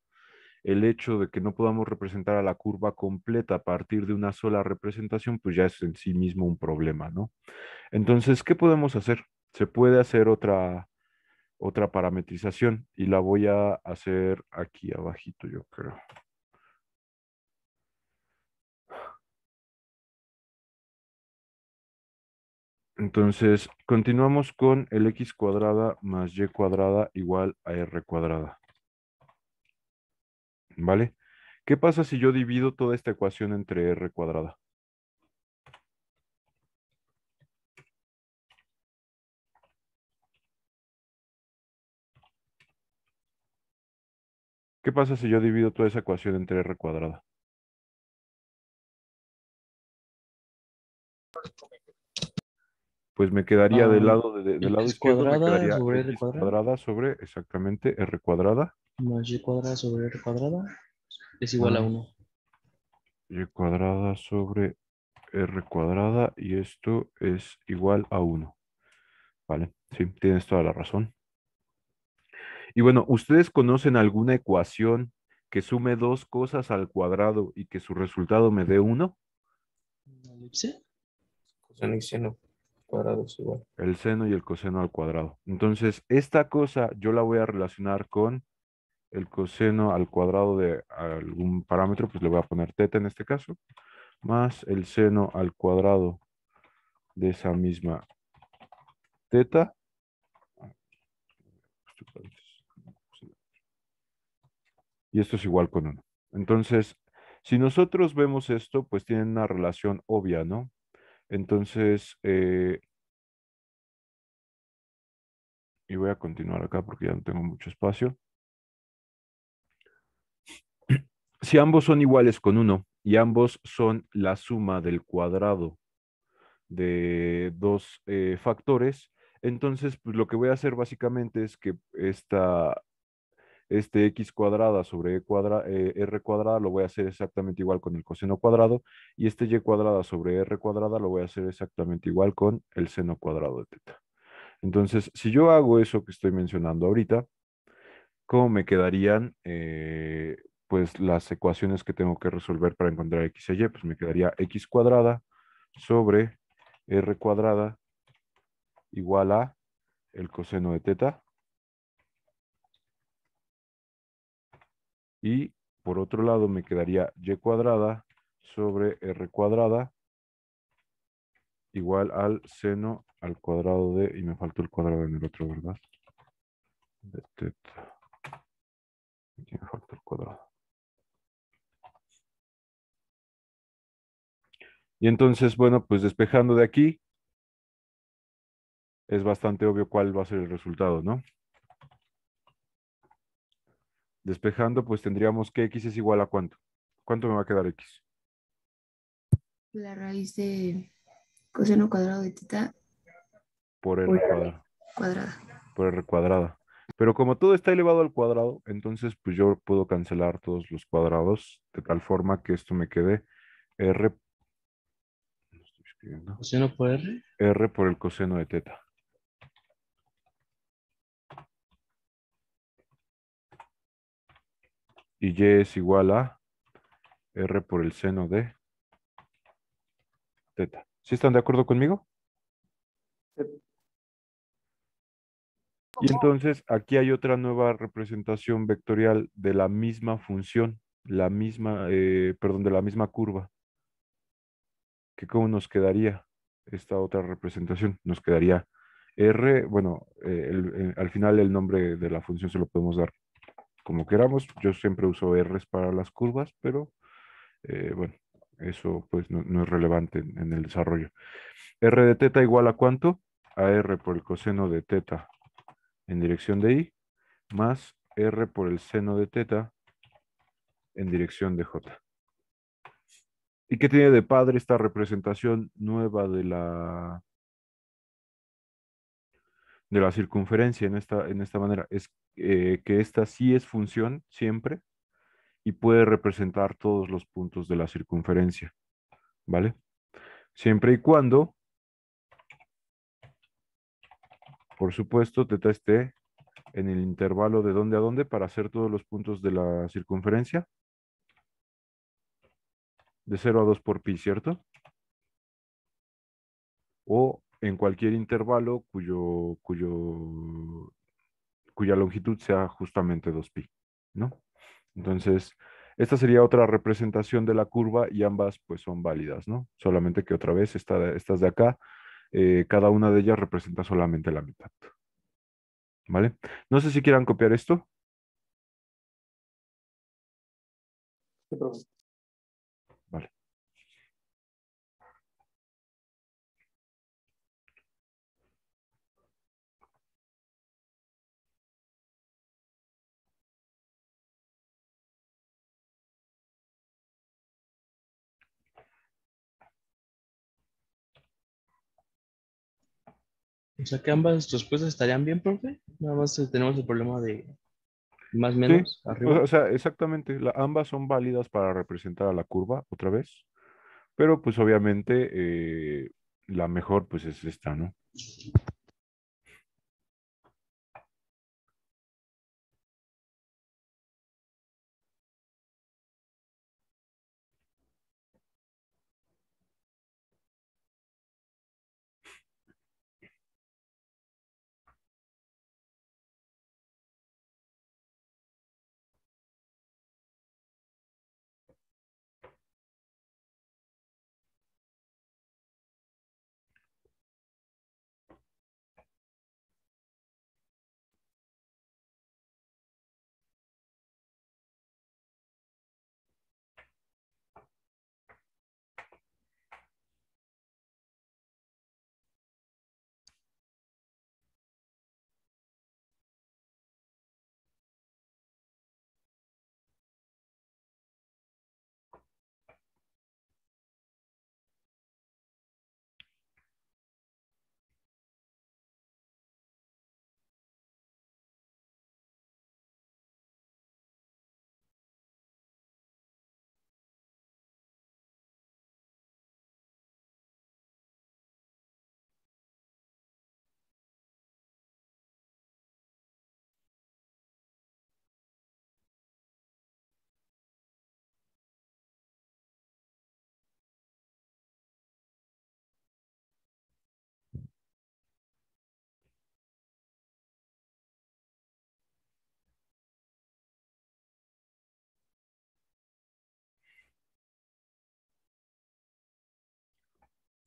el hecho de que no podamos representar a la curva completa a partir de una sola representación, pues ya es en sí mismo un problema, ¿no? Entonces, ¿qué podemos hacer? Se puede hacer otra parametrización y la voy a hacer aquí abajito, yo creo. Entonces, continuamos con el x cuadrada más y cuadrada igual a r cuadrada, ¿vale? ¿Qué pasa si yo divido toda esta ecuación entre r cuadrada? ¿Qué pasa si yo divido toda esa ecuación entre r cuadrada? Pues me quedaría del Ah, del lado X izquierdo, me cuadrada quedaría sobre R x cuadrada cuadrada sobre exactamente r cuadrada más Y cuadrada sobre R cuadrada es igual a más uno. y cuadrada sobre r cuadrada y esto es igual a uno. ¿Vale? Sí, tienes toda la razón. Y bueno, ¿ustedes conocen alguna ecuación que sume dos cosas al cuadrado y que su resultado me dé uno? ¿Una elipse? coseno y seno cuadrados igual. El seno y el coseno al cuadrado. Entonces, esta cosa yo la voy a relacionar con el coseno al cuadrado de algún parámetro, pues le voy a poner teta en este caso, más el seno al cuadrado de esa misma teta. Y esto es igual con uno. Entonces, si nosotros vemos esto, pues tienen una relación obvia, ¿no? Entonces, y voy a continuar acá porque ya no tengo mucho espacio. Si ambos son iguales con uno y ambos son la suma del cuadrado de dos factores, entonces pues lo que voy a hacer básicamente es que este x cuadrada sobre r cuadrada lo voy a hacer exactamente igual con el coseno cuadrado, y este y cuadrada sobre r cuadrada lo voy a hacer exactamente igual con el seno cuadrado de teta. Entonces, si yo hago eso que estoy mencionando ahorita, ¿cómo me quedarían pues las ecuaciones que tengo que resolver para encontrar x y? Pues me quedaría x cuadrada sobre r cuadrada igual a el coseno de teta. Y por otro lado me quedaría y cuadrada sobre r cuadrada igual al seno al cuadrado de, y me faltó el cuadrado en el otro, ¿verdad? De teta. Aquí me falta el cuadrado. Y entonces, bueno, pues despejando de aquí, es bastante obvio cuál va a ser el resultado, ¿no? Despejando, pues tendríamos que x es igual a ¿cuánto? ¿Cuánto me va a quedar x? La raíz de coseno cuadrado de teta Por r por cuadrado. cuadrada. Por r cuadrada. Pero como todo está elevado al cuadrado, entonces pues yo puedo cancelar todos los cuadrados de tal forma que esto me quede r, no estoy escribiendo, Coseno por R. r por el coseno de teta. Y y es igual a r por el seno de teta. ¿Sí están de acuerdo conmigo? Y entonces aquí hay otra nueva representación vectorial de la misma función, la misma, perdón, de la misma curva. ¿Que cómo nos quedaría esta otra representación? Nos quedaría r, bueno, al final el nombre de la función se lo podemos dar como queramos. Yo siempre uso r's para las curvas, pero bueno, eso pues no es relevante en el desarrollo. R de teta igual a ¿cuánto? A r por el coseno de teta en dirección de y, más r por el seno de teta en dirección de j. ¿Y qué tiene de padre esta representación nueva de la circunferencia en esta manera? Es que esta sí es función siempre y puede representar todos los puntos de la circunferencia, ¿vale? Siempre y cuando, por supuesto, teta esté en el intervalo de dónde a dónde para hacer todos los puntos de la circunferencia, de 0 a 2 por pi, ¿cierto? O en cualquier intervalo cuya longitud sea justamente 2pi, ¿no? Entonces, esta sería otra representación de la curva y ambas pues son válidas, ¿no? Solamente que otra vez estas de acá, cada una de ellas representa solamente la mitad, ¿vale? No sé si quieran copiar esto. Sí, profe. Vale. O sea que ambas respuestas estarían bien, profe. Nada más tenemos el problema de más Sí, menos o arriba. o sea, exactamente, ambas son válidas para representar a la curva otra vez, pero pues obviamente la mejor pues es esta, ¿no?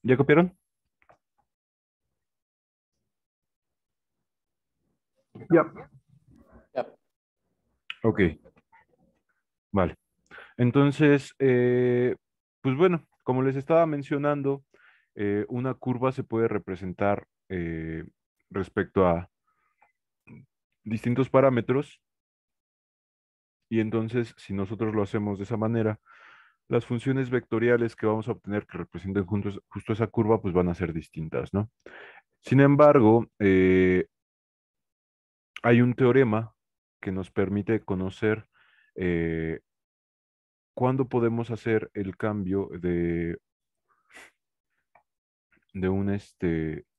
¿Ya copiaron? Ya. Ok, vale. Entonces, pues bueno, como les estaba mencionando, una curva se puede representar respecto a distintos parámetros y entonces si nosotros lo hacemos de esa manera, las funciones vectoriales que vamos a obtener que representen justo esa curva, pues van a ser distintas, ¿no? Sin embargo, hay un teorema que nos permite conocer eh, cuándo podemos hacer el cambio de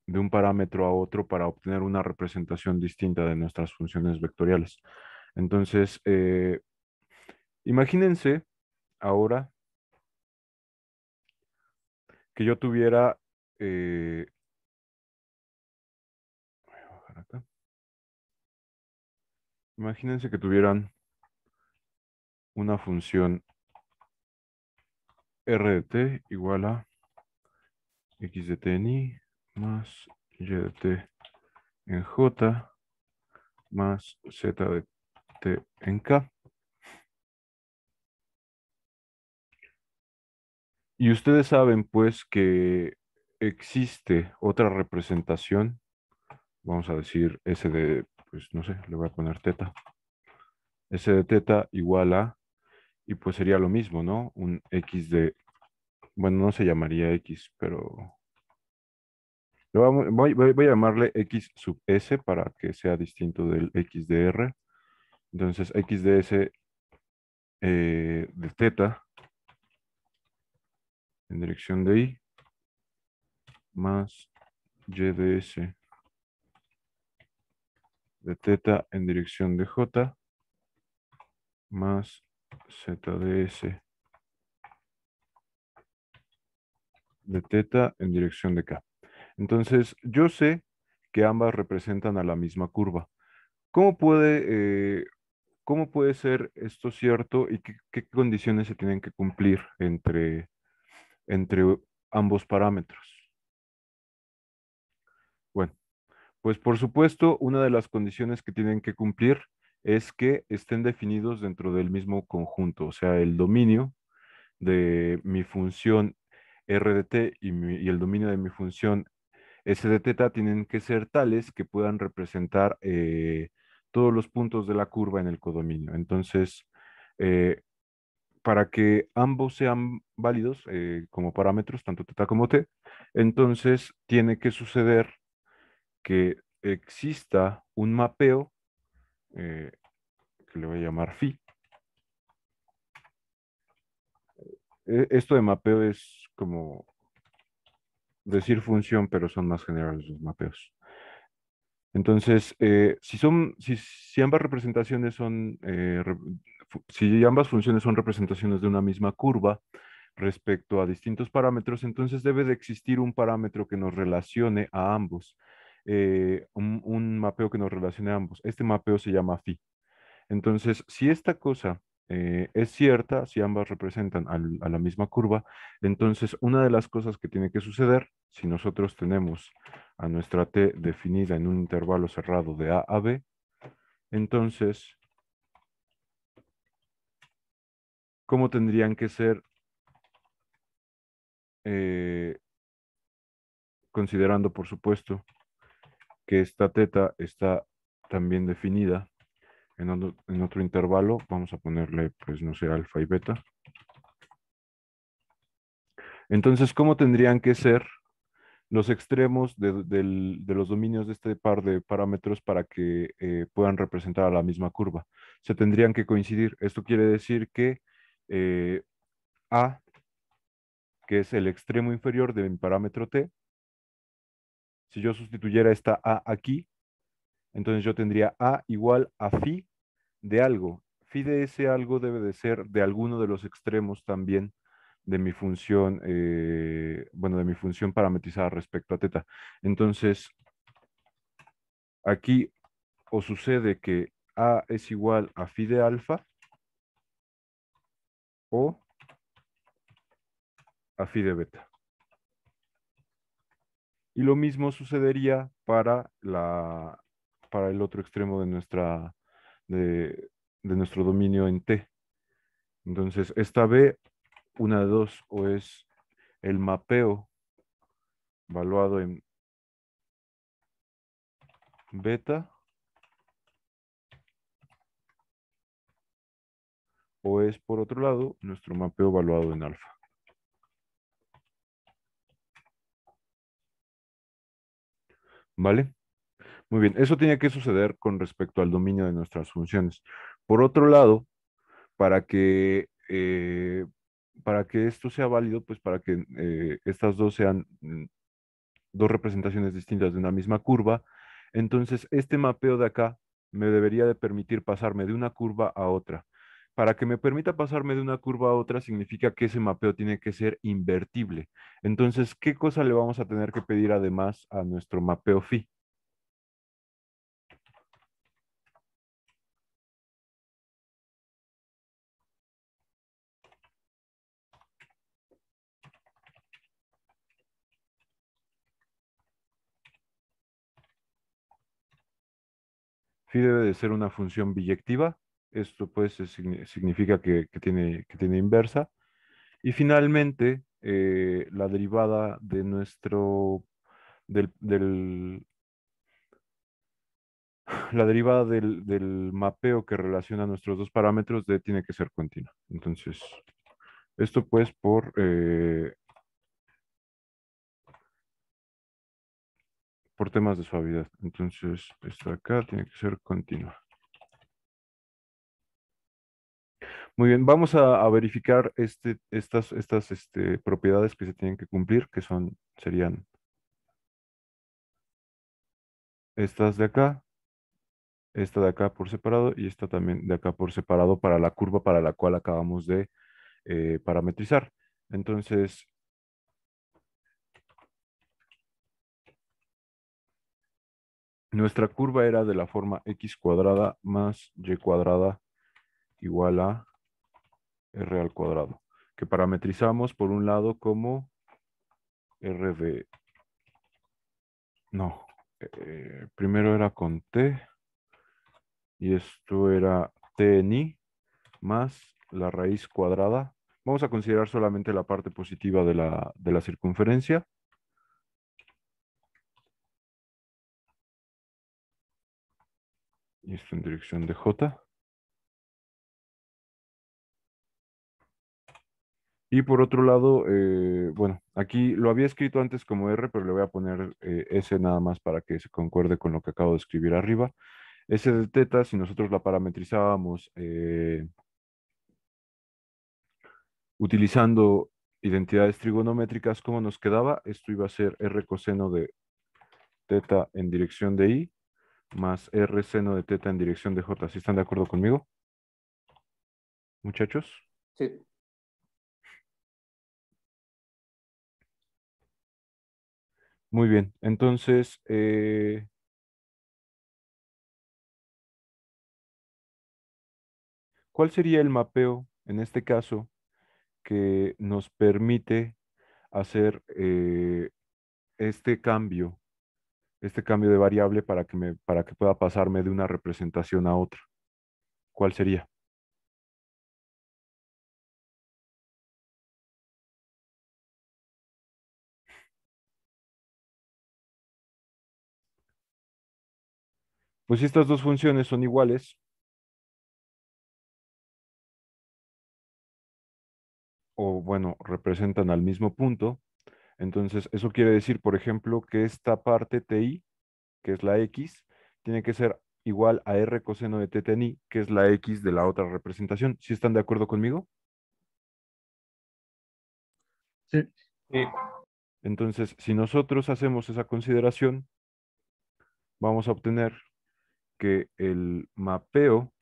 un parámetro a otro para obtener una representación distinta de nuestras funciones vectoriales. Entonces, imagínense ahora que yo tuviera, voy a bajar acá. Imagínense que tuvieran una función r de t igual a x de t en y más y de t en j más z de t en k. Y ustedes saben pues que existe otra representación, vamos a decir s de, pues no sé, le voy a poner teta. S de teta igual a, y pues sería lo mismo, ¿no? Un x de, bueno, no se llamaría x, pero voy a llamarle x sub s para que sea distinto del x de r. Entonces, x de s de teta en dirección de y más y de s de teta en dirección de j más z de s de teta en dirección de k. Entonces, yo sé que ambas representan a la misma curva. ¿Cómo puede, cómo puede ser esto cierto y qué condiciones se tienen que cumplir entre ambos parámetros? Bueno, pues por supuesto, una de las condiciones que tienen que cumplir es que estén definidos dentro del mismo conjunto, o sea, el dominio de mi función r de t y el dominio de mi función s de teta tienen que ser tales que puedan representar todos los puntos de la curva en el codominio. Entonces, eh, para que ambos sean válidos como parámetros, tanto teta como t, entonces tiene que suceder que exista un mapeo, eh, que le voy a llamar phi. Esto de mapeo es como decir función, pero son más generales los mapeos. Entonces, si ambas representaciones son, si ambas funciones son representaciones de una misma curva respecto a distintos parámetros, entonces debe de existir un parámetro que nos relacione a ambos, un mapeo que nos relacione a ambos. Este mapeo se llama phi. Entonces, si esta cosa es cierta, si ambas representan a la misma curva, entonces una de las cosas que tiene que suceder, si nosotros tenemos a nuestra t definida en un intervalo cerrado de a a b, entonces, ¿cómo tendrían que ser, eh, considerando por supuesto que esta teta está también definida en otro intervalo? Vamos a ponerle, pues, no sé, alfa y beta. Entonces, ¿cómo tendrían que ser los extremos de los dominios de este par de parámetros para que puedan representar a la misma curva? Se tendrían que coincidir. Esto quiere decir que eh, A, que es el extremo inferior de mi parámetro t, si yo sustituyera esta A aquí, entonces yo tendría A igual a phi de algo. Phi de ese algo debe de ser de alguno de los extremos también de mi función, bueno, de mi función parametrizada respecto a teta. Entonces, aquí o sucede que A es igual a phi de alfa o a phi de beta. Y lo mismo sucedería para para el otro extremo de nuestro dominio en T. Entonces, esta B, una de dos, o es el mapeo valuado en beta, o es, por otro lado, nuestro mapeo valuado en alfa. ¿Vale? Muy bien, eso tiene que suceder con respecto al dominio de nuestras funciones. Por otro lado, para para que esto sea válido, pues para que estas dos sean dos representaciones distintas de una misma curva, entonces este mapeo de acá me debería de permitir pasarme de una curva a otra. Para que me permita pasarme de una curva a otra significa que ese mapeo tiene que ser invertible. Entonces, ¿qué cosa le vamos a tener que pedir además a nuestro mapeo phi? Phi debe de ser una función biyectiva. Esto pues significa que tiene inversa. Y finalmente, la derivada de del la derivada del mapeo que relaciona nuestros dos parámetros tiene que ser continua. Entonces, esto pues por temas de suavidad. Entonces, esta de acá tiene que ser continua. Muy bien, vamos a verificar estas propiedades que se tienen que cumplir, serían estas de acá, esta de acá por separado y esta también de acá por separado para la curva para la cual acabamos de parametrizar. Entonces, nuestra curva era de la forma x cuadrada más y cuadrada igual a r al cuadrado, que parametrizamos por un lado como r de... No, primero era con t y esto era t en i más la raíz cuadrada. Vamos a considerar solamente la parte positiva de la circunferencia. Y esto en dirección de j. Y por otro lado, bueno, aquí lo había escrito antes como R, pero le voy a poner S nada más para que se concuerde con lo que acabo de escribir arriba. S de teta, si nosotros la parametrizábamos utilizando identidades trigonométricas, ¿cómo nos quedaba? Esto iba a ser R coseno de teta en dirección de I más R seno de teta en dirección de J. ¿Sí están de acuerdo conmigo, muchachos? Sí. Muy bien, entonces, ¿cuál sería el mapeo en este caso que nos permite hacer este cambio de variable para que pueda pasarme de una representación a otra? ¿Cuál sería? Pues si estas dos funciones son iguales, o bueno, representan al mismo punto, entonces eso quiere decir, por ejemplo, que esta parte ti, que es la x, tiene que ser igual a r coseno de teta en i, que es la x de la otra representación. ¿Sí están de acuerdo conmigo? Sí. Entonces, si nosotros hacemos esa consideración, vamos a obtener que el mapeo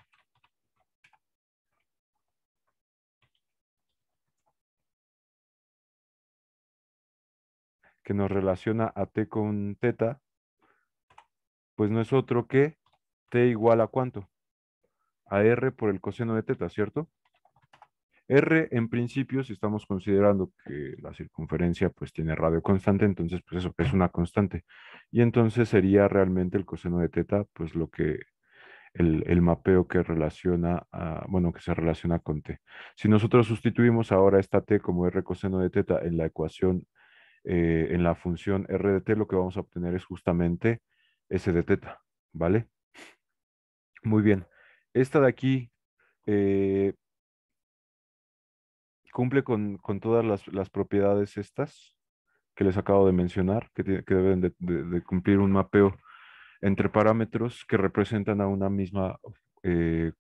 que nos relaciona a t con teta, pues no es otro que t igual a ¿cuánto? A r por el coseno de teta, ¿cierto? R, en principio, si estamos considerando que la circunferencia pues tiene radio constante, entonces pues eso es una constante. Y entonces sería realmente el coseno de teta, pues lo que, el mapeo que relaciona, bueno, que se relaciona con t. Si nosotros sustituimos ahora esta t como r coseno de teta en la ecuación, en la función r de t, lo que vamos a obtener es justamente s de teta, ¿vale? Muy bien. Esta de aquí eh, cumple con todas las propiedades estas que les acabo de mencionar, que deben de cumplir un mapeo entre parámetros que representan a una misma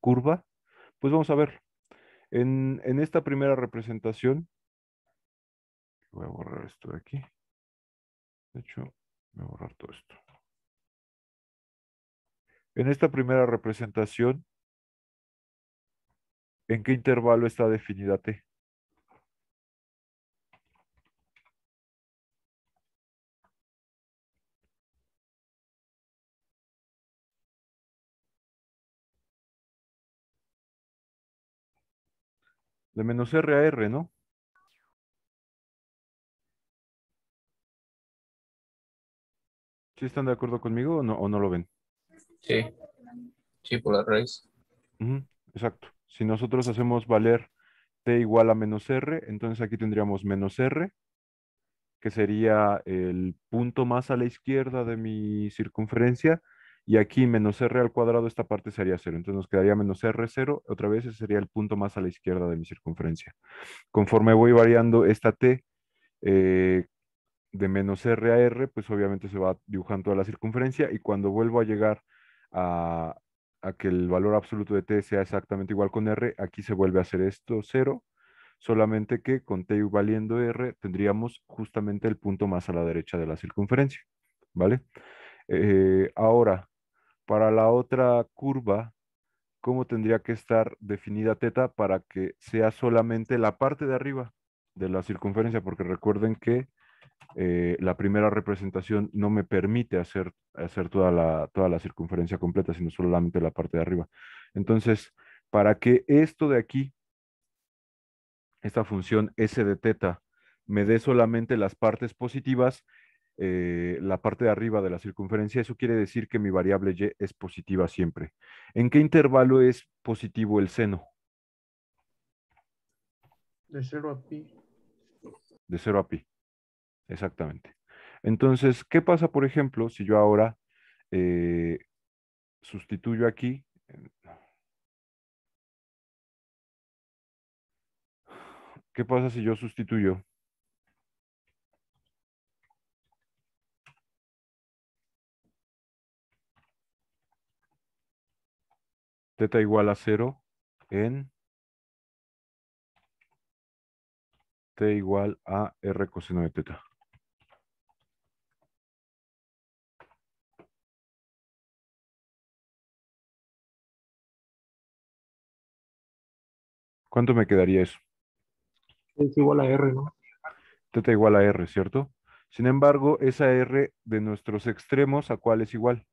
curva. Pues vamos a ver. En esta primera representación, voy a borrar esto de aquí. De hecho, voy a borrar todo esto. En esta primera representación, ¿en qué intervalo está definida t? De menos r a r, ¿no? ¿Sí están de acuerdo conmigo o no lo ven? Sí, sí, por la raíz. Ujú, exacto. Si nosotros hacemos valer t igual a menos r, entonces aquí tendríamos menos r, que sería el punto más a la izquierda de mi circunferencia, y aquí menos r al cuadrado, esta parte sería cero. Entonces nos quedaría menos r cero, otra vez ese sería el punto más a la izquierda de mi circunferencia. Conforme voy variando esta t, eh, de menos r a r, pues obviamente se va dibujando toda la circunferencia, y cuando vuelvo a llegar a, a que el valor absoluto de t sea exactamente igual con r, aquí se vuelve a hacer esto cero, solamente que con t valiendo r tendríamos justamente el punto más a la derecha de la circunferencia, ¿vale? Ahora, para la otra curva, ¿cómo tendría que estar definida teta para que sea solamente la parte de arriba de la circunferencia? Porque recuerden que la primera representación no me permite hacer toda la circunferencia completa, sino solamente la parte de arriba. Entonces, para que esto de aquí, esta función s de teta, me dé solamente las partes positivas, la parte de arriba de la circunferencia, eso quiere decir que mi variable y es positiva siempre. ¿En qué intervalo es positivo el seno? De 0 a pi. De 0 a pi. Exactamente. Entonces, ¿qué pasa, por ejemplo, si yo ahora eh, sustituyo aquí? ¿Qué pasa si yo sustituyo teta igual a 0 en t igual a r coseno de teta? ¿Cuánto me quedaría eso? Es igual a R, ¿no? Teta igual a r, ¿cierto? Sin embargo, esa r de nuestros extremos, ¿a cuál es igual?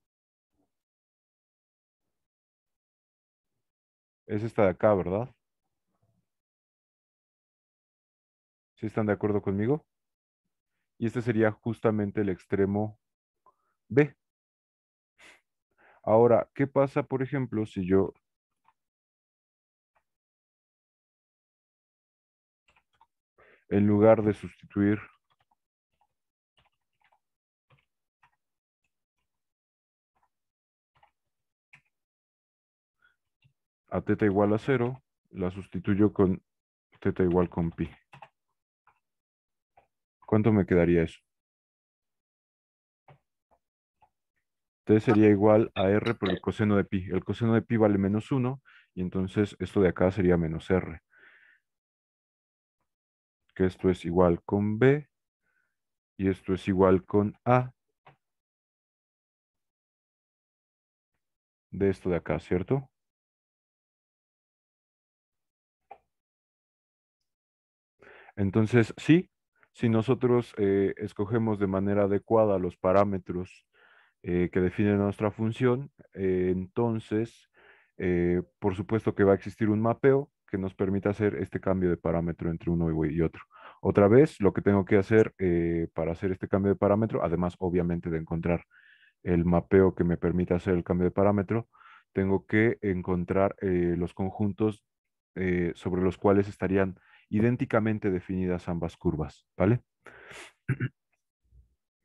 Es esta de acá, ¿verdad? ¿Sí están de acuerdo conmigo? Y este sería justamente el extremo B. Ahora, ¿qué pasa, por ejemplo, si yo en lugar de sustituir a teta igual a 0, la sustituyo con teta igual con pi? ¿Cuánto me quedaría eso? T sería igual a r por el coseno de pi. El coseno de pi vale menos 1, y entonces esto de acá sería menos r, que esto es igual con b, y esto es igual con a de esto de acá, ¿cierto? Entonces, sí, si nosotros escogemos de manera adecuada los parámetros que definen nuestra función, entonces, por supuesto que va a existir un mapeo que nos permita hacer este cambio de parámetro entre uno y otro. Otra vez, lo que tengo que hacer para hacer este cambio de parámetro, además obviamente de encontrar el mapeo que me permita hacer el cambio de parámetro, tengo que encontrar los conjuntos sobre los cuales estarían idénticamente definidas ambas curvas, ¿vale?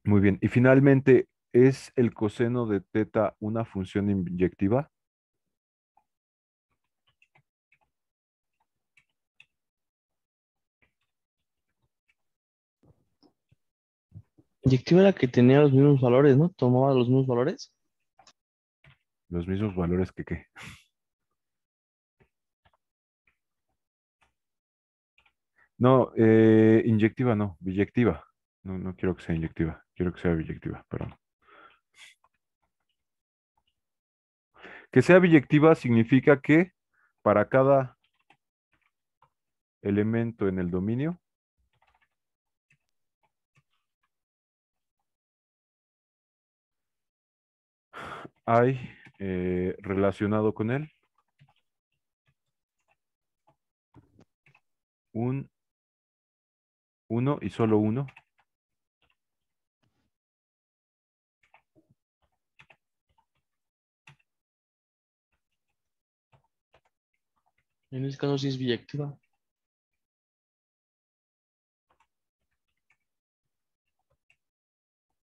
Muy bien. Y finalmente, ¿es el coseno de teta una función inyectiva? Inyectiva era la que tenía los mismos valores, ¿no? Tomaba los mismos valores. Los mismos valores que qué. No, inyectiva no, biyectiva. No, no quiero que sea inyectiva, quiero que sea biyectiva, perdón. Que sea biyectiva significa que para cada elemento en el dominio hay relacionado con él un uno y solo uno En este caso sí es biyectiva.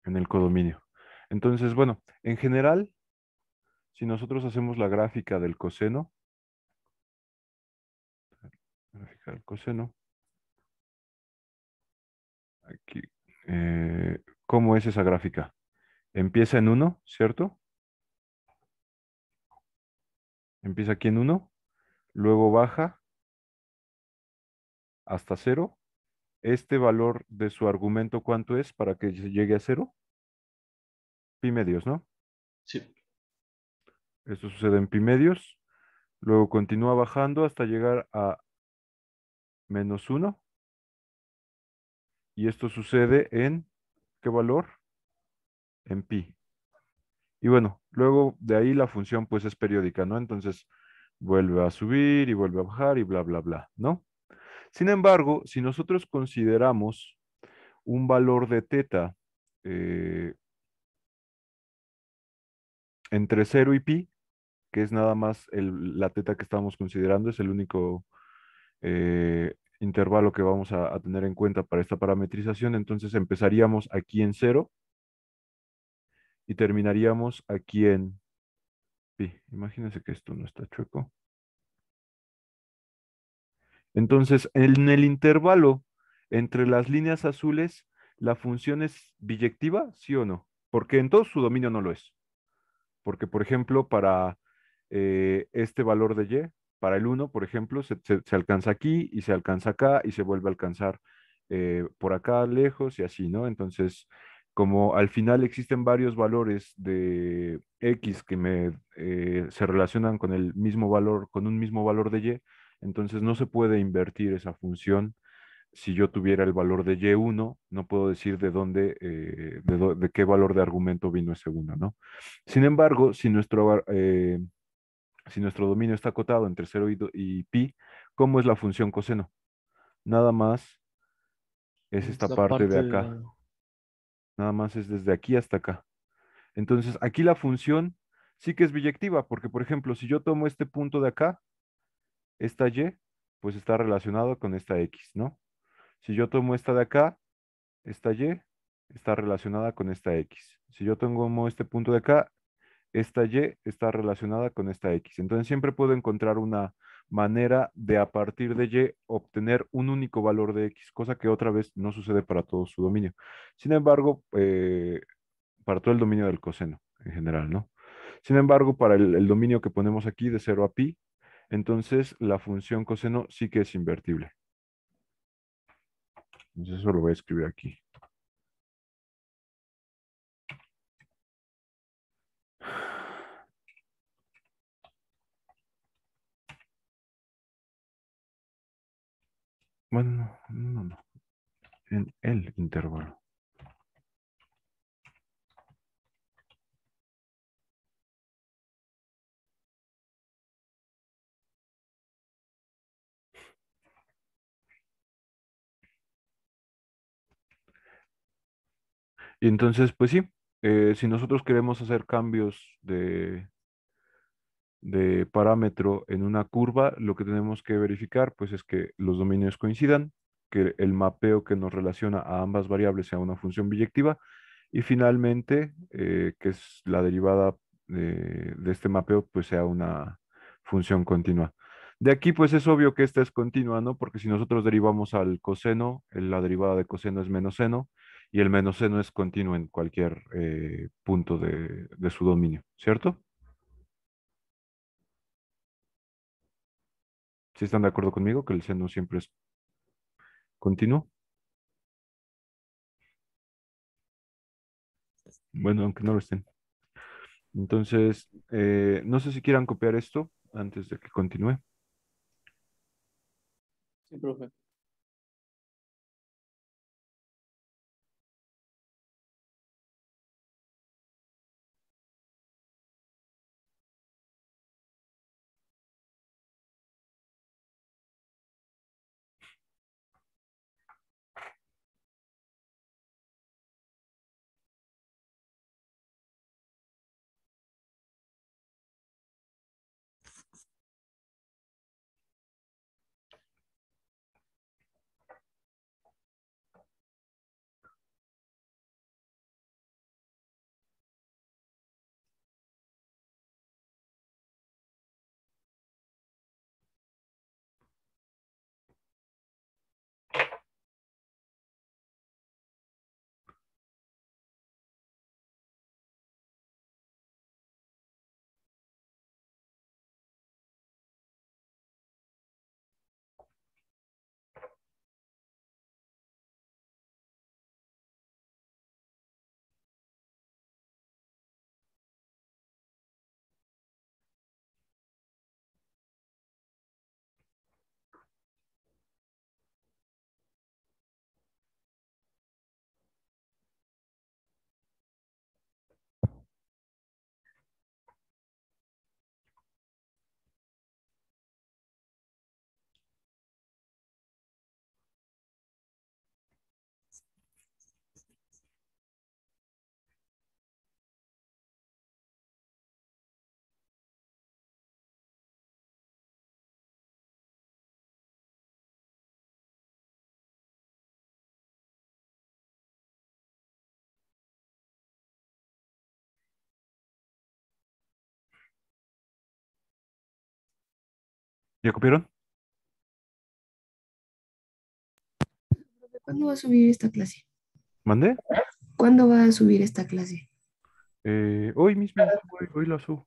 en el codominio. Entonces, bueno, en general, si nosotros hacemos la gráfica del coseno, gráfica del coseno, aquí, ¿cómo es esa gráfica? Empieza en uno, ¿cierto? Empieza aquí en uno, luego baja hasta cero. Este valor de su argumento, ¿cuánto es para que llegue a cero? Pi medios, ¿no? Sí. Esto sucede en pi medios. Luego continúa bajando hasta llegar a menos uno. Y esto sucede en, ¿qué valor? En pi. Y bueno, luego de ahí la función pues es periódica, ¿no? Entonces vuelve a subir y vuelve a bajar y bla, bla, bla, ¿no? Sin embargo, si nosotros consideramos un valor de teta eh, entre cero y pi, que es nada más la teta que estamos considerando, es el único intervalo que vamos a tener en cuenta para esta parametrización, entonces empezaríamos aquí en cero y terminaríamos aquí en pi. Imagínense que esto no está chueco. Entonces, en el intervalo entre las líneas azules, ¿la función es biyectiva, sí o no? Porque en todo su dominio no lo es. Porque, por ejemplo, para este valor de y, para el uno, por ejemplo, se alcanza aquí y se alcanza acá y se vuelve a alcanzar por acá lejos y así, ¿no? Entonces, como al final existen varios valores de x que se relacionan con el mismo valor, con un mismo valor de y, entonces no se puede invertir esa función. Si yo tuviera el valor de y1, no puedo decir de dónde, de qué valor de argumento vino ese uno, ¿no? Sin embargo, si nuestro dominio está acotado entre cero y pi, ¿cómo es la función coseno? Nada más es Es esta la parte de parte de acá. Nada más es desde aquí hasta acá. Entonces, aquí la función sí que es biyectiva, porque, por ejemplo, si yo tomo este punto de acá, esta y, pues está relacionado con esta x, ¿no? Si yo tomo esta de acá, esta y está relacionada con esta x. Si yo tomo este punto de acá, esta y está relacionada con esta x. Entonces siempre puedo encontrar una manera de a partir de y obtener un único valor de x, cosa que otra vez no sucede para todo su dominio. Sin embargo, para todo el dominio del coseno en general, ¿no? Sin embargo, para el dominio que ponemos aquí de 0 a pi, entonces la función coseno sí que es invertible. Entonces eso lo voy a escribir aquí. Bueno, no. En el intervalo. Y entonces, pues sí, si nosotros queremos hacer cambios de parámetro en una curva, lo que tenemos que verificar, pues es que los dominios coincidan, que el mapeo que nos relaciona a ambas variables sea una función biyectiva y finalmente, que es la derivada de este mapeo, pues sea una función continua. De aquí, pues es obvio que esta es continua, ¿no? Porque si nosotros derivamos al coseno, la derivada de coseno es menos seno, y el menos seno es continuo en cualquier punto de su dominio, ¿cierto? ¿Sí están de acuerdo conmigo que el seno siempre es continuo? Bueno, aunque no lo estén. Entonces, no sé si quieran copiar esto antes de que continúe. Sí, profe. ¿Ya copiaron? ¿Cuándo va a subir esta clase? ¿Mandé? ¿Cuándo va a subir esta clase? Hoy mismo, hoy la subo.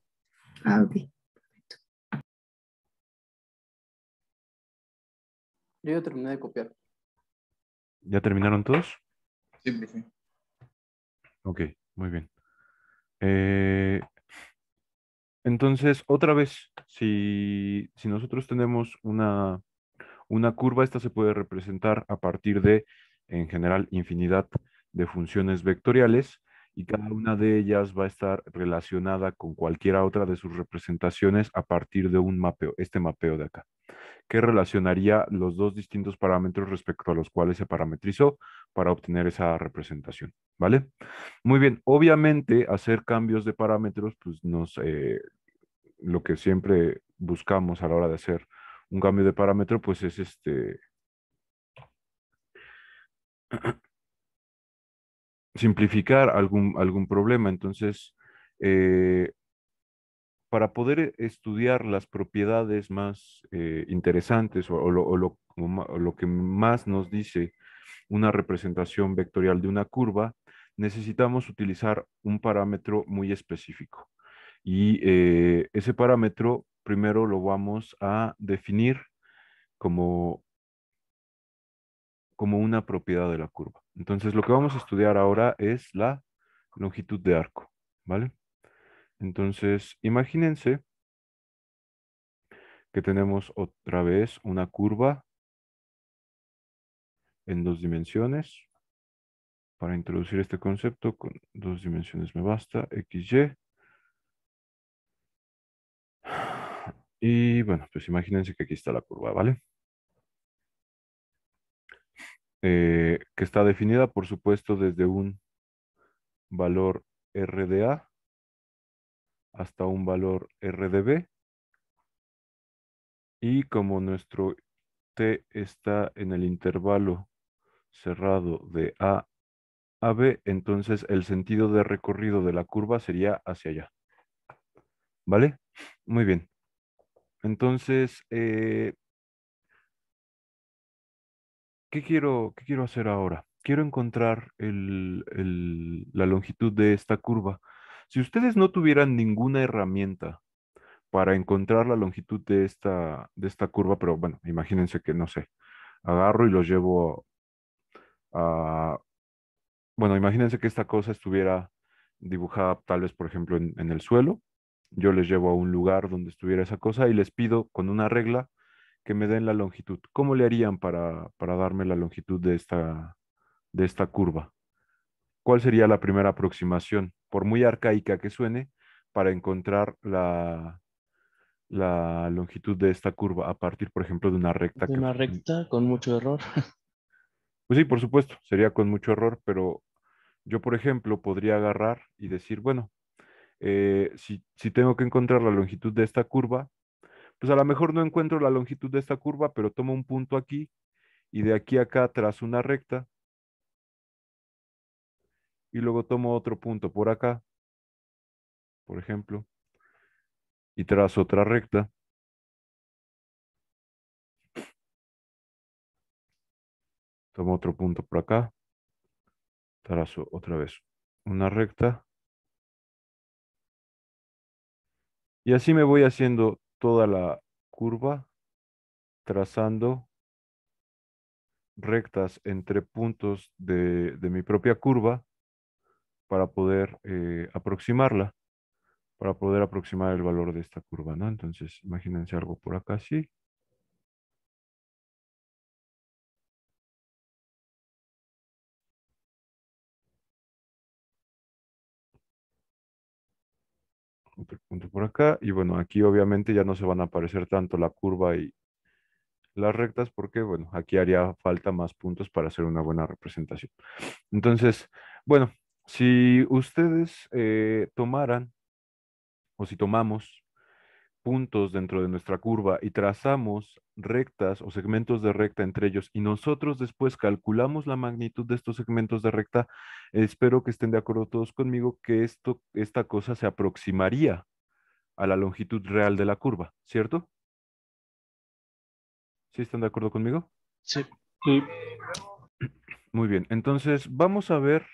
Ah, ok. Yo ya terminé de copiar. ¿Ya terminaron todos? Sí, profe. Ok, muy bien. Eh, entonces, otra vez, si nosotros tenemos una curva, esta se puede representar a partir de, en general, infinidad de funciones vectoriales y cada una de ellas va a estar relacionada con cualquiera otra de sus representaciones a partir de un mapeo, este mapeo de acá, que relacionaría los dos distintos parámetros respecto a los cuales se parametrizó para obtener esa representación, ¿vale? Muy bien, obviamente hacer cambios de parámetros, pues lo que siempre buscamos a la hora de hacer un cambio de parámetro, pues es simplificar algún problema. Entonces, eh, para poder estudiar las propiedades más interesantes o lo que más nos dice una representación vectorial de una curva, necesitamos utilizar un parámetro muy específico. Y ese parámetro primero lo vamos a definir como, como una propiedad de la curva. Entonces, lo que vamos a estudiar ahora es la longitud de arco, ¿vale? Entonces, imagínense que tenemos otra vez una curva en dos dimensiones. Para introducir este concepto, con dos dimensiones me basta, XY. Y bueno, pues imagínense que aquí está la curva, ¿vale? Que está definida, por supuesto, desde un valor R de A hasta un valor R de B. Y como nuestro T está en el intervalo cerrado de A a B, entonces el sentido de recorrido de la curva sería hacia allá. ¿Vale? Muy bien. Entonces, qué quiero hacer ahora? Quiero encontrar la longitud de esta curva. Si ustedes no tuvieran ninguna herramienta para encontrar la longitud de esta curva, pero bueno, imagínense que, no sé, agarro y lo llevo a... Bueno, imagínense que esta cosa estuviera dibujada tal vez, por ejemplo, en el suelo. Yo les llevo a un lugar donde estuviera esa cosa y les pido con una regla que me den la longitud. ¿Cómo le harían para darme la longitud de esta curva? ¿Cuál sería la primera aproximación, por muy arcaica que suene, para encontrar la longitud de esta curva a partir, por ejemplo, de una recta De que... una recta con mucho error. Pues sí, por supuesto, sería con mucho error, pero yo, por ejemplo, podría agarrar y decir, bueno, si tengo que encontrar la longitud de esta curva, pues a lo mejor no encuentro la longitud de esta curva, pero tomo un punto aquí y de aquí a acá trazo una recta y luego tomo otro punto por acá, por ejemplo, y trazo otra recta. Tomo otro punto por acá, trazo otra vez una recta y así me voy haciendo toda la curva, trazando rectas entre puntos de mi propia curva para poder aproximarla, para poder aproximar el valor de esta curva, ¿no? Entonces, imagínense algo por acá así. Otro punto por acá. Y bueno, aquí obviamente ya no se van a aparecer tanto la curva y las rectas porque, bueno, aquí haría falta más puntos para hacer una buena representación. Entonces, bueno, si ustedes tomaran o si tomamos puntos dentro de nuestra curva y trazamos rectas o segmentos de recta entre ellos y nosotros después calculamos la magnitud de estos segmentos de recta, espero que estén de acuerdo todos conmigo que esta cosa se aproximaría a la longitud real de la curva, ¿cierto? ¿Sí están de acuerdo conmigo? Sí. Sí. Muy bien, entonces vamos a ver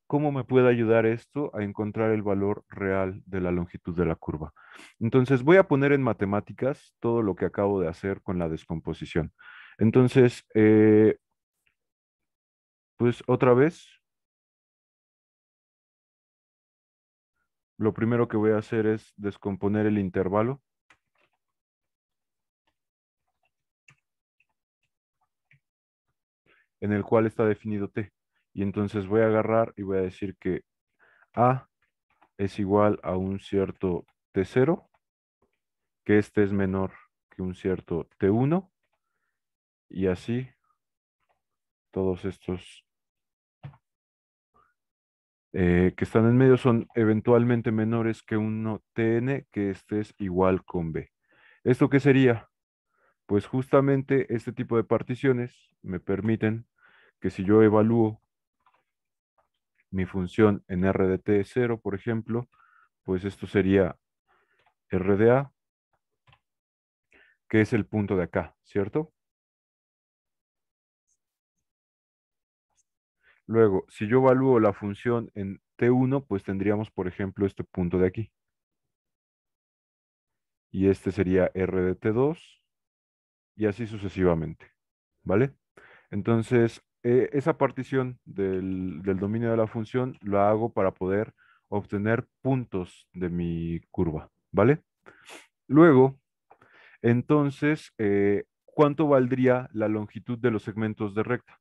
cómo me puede ayudar esto a encontrar el valor real de la longitud de la curva. Entonces voy a poner en matemáticas todo lo que acabo de hacer con la descomposición. Entonces, pues otra vez, lo primero que voy a hacer es descomponer el intervalo. En el cual está definido t. Y entonces voy a agarrar y voy a decir que a es igual a un cierto t0, que este es menor que un cierto t1, y así todos estos que están en medio son eventualmente menores que 1 tn, que este es igual con b. ¿Esto qué sería? Pues justamente este tipo de particiones me permiten que si yo evalúo mi función en r de t0, por ejemplo, pues esto sería r de a, que es el punto de acá, ¿cierto? Luego, si yo evalúo la función en t1, pues tendríamos, por ejemplo, este punto de aquí. Y este sería r de t2, y así sucesivamente, ¿vale? Entonces, esa partición del dominio de la función la hago para poder obtener puntos de mi curva, ¿vale? Luego, entonces, ¿cuánto valdría la longitud de los segmentos de recta?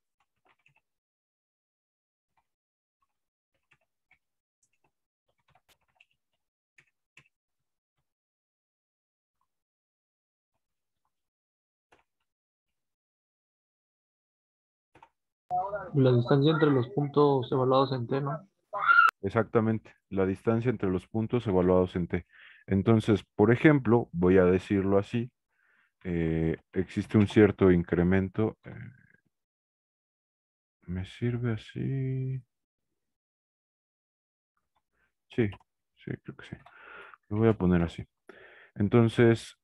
La distancia entre los puntos evaluados en T, ¿no? Exactamente, la distancia entre los puntos evaluados en t. Entonces, por ejemplo, voy a decirlo así, existe un cierto incremento, ¿me sirve así? Sí, sí, creo que sí. Lo voy a poner así. Entonces,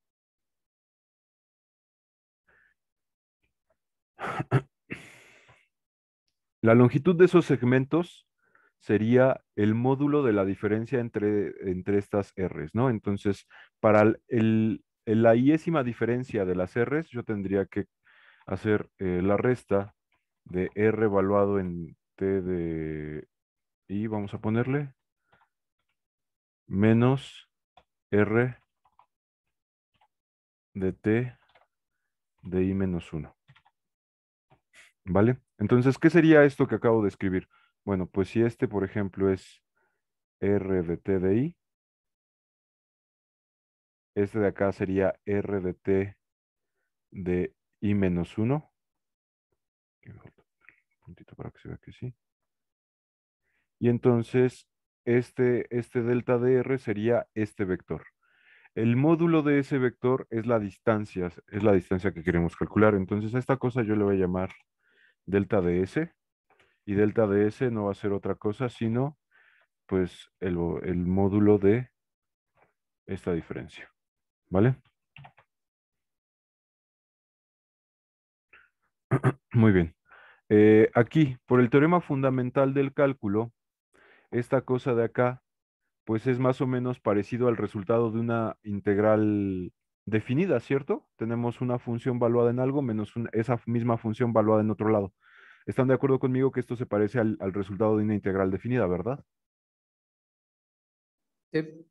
la longitud de esos segmentos sería el módulo de la diferencia entre estas R's, ¿no? Entonces, para la iésima diferencia de las R's, yo tendría que hacer la resta de R evaluado en T de I, vamos a ponerle, menos R de T de I menos 1. ¿Vale? Entonces, ¿qué sería esto que acabo de escribir? Bueno, pues si este, por ejemplo, es R de T de I, este de acá sería R de T de I menos 1. Un puntito para que se vea que sí. Y entonces, este delta de R sería este vector. El módulo de ese vector es la distancia que queremos calcular. Entonces, a esta cosa yo le voy a llamar delta de S. Y delta de S no va a ser otra cosa, sino pues el módulo de esta diferencia. ¿Vale? Muy bien. Aquí, por el teorema fundamental del cálculo, esta cosa de acá, pues es más o menos parecido al resultado de una integral definida, ¿cierto? Tenemos una función valuada en algo menos esa misma función valuada en otro lado. ¿Están de acuerdo conmigo que esto se parece al resultado de una integral definida, verdad? Sí.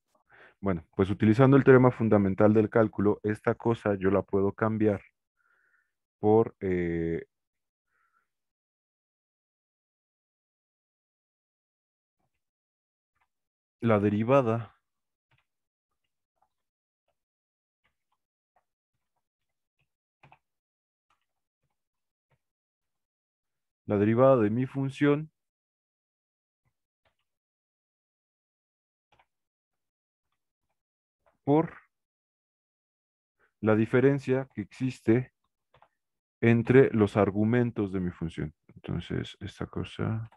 Bueno, pues utilizando el teorema fundamental del cálculo, esta cosa yo la puedo cambiar por la derivada de mi función por la diferencia que existe entre los argumentos de mi función. Entonces, esta cosa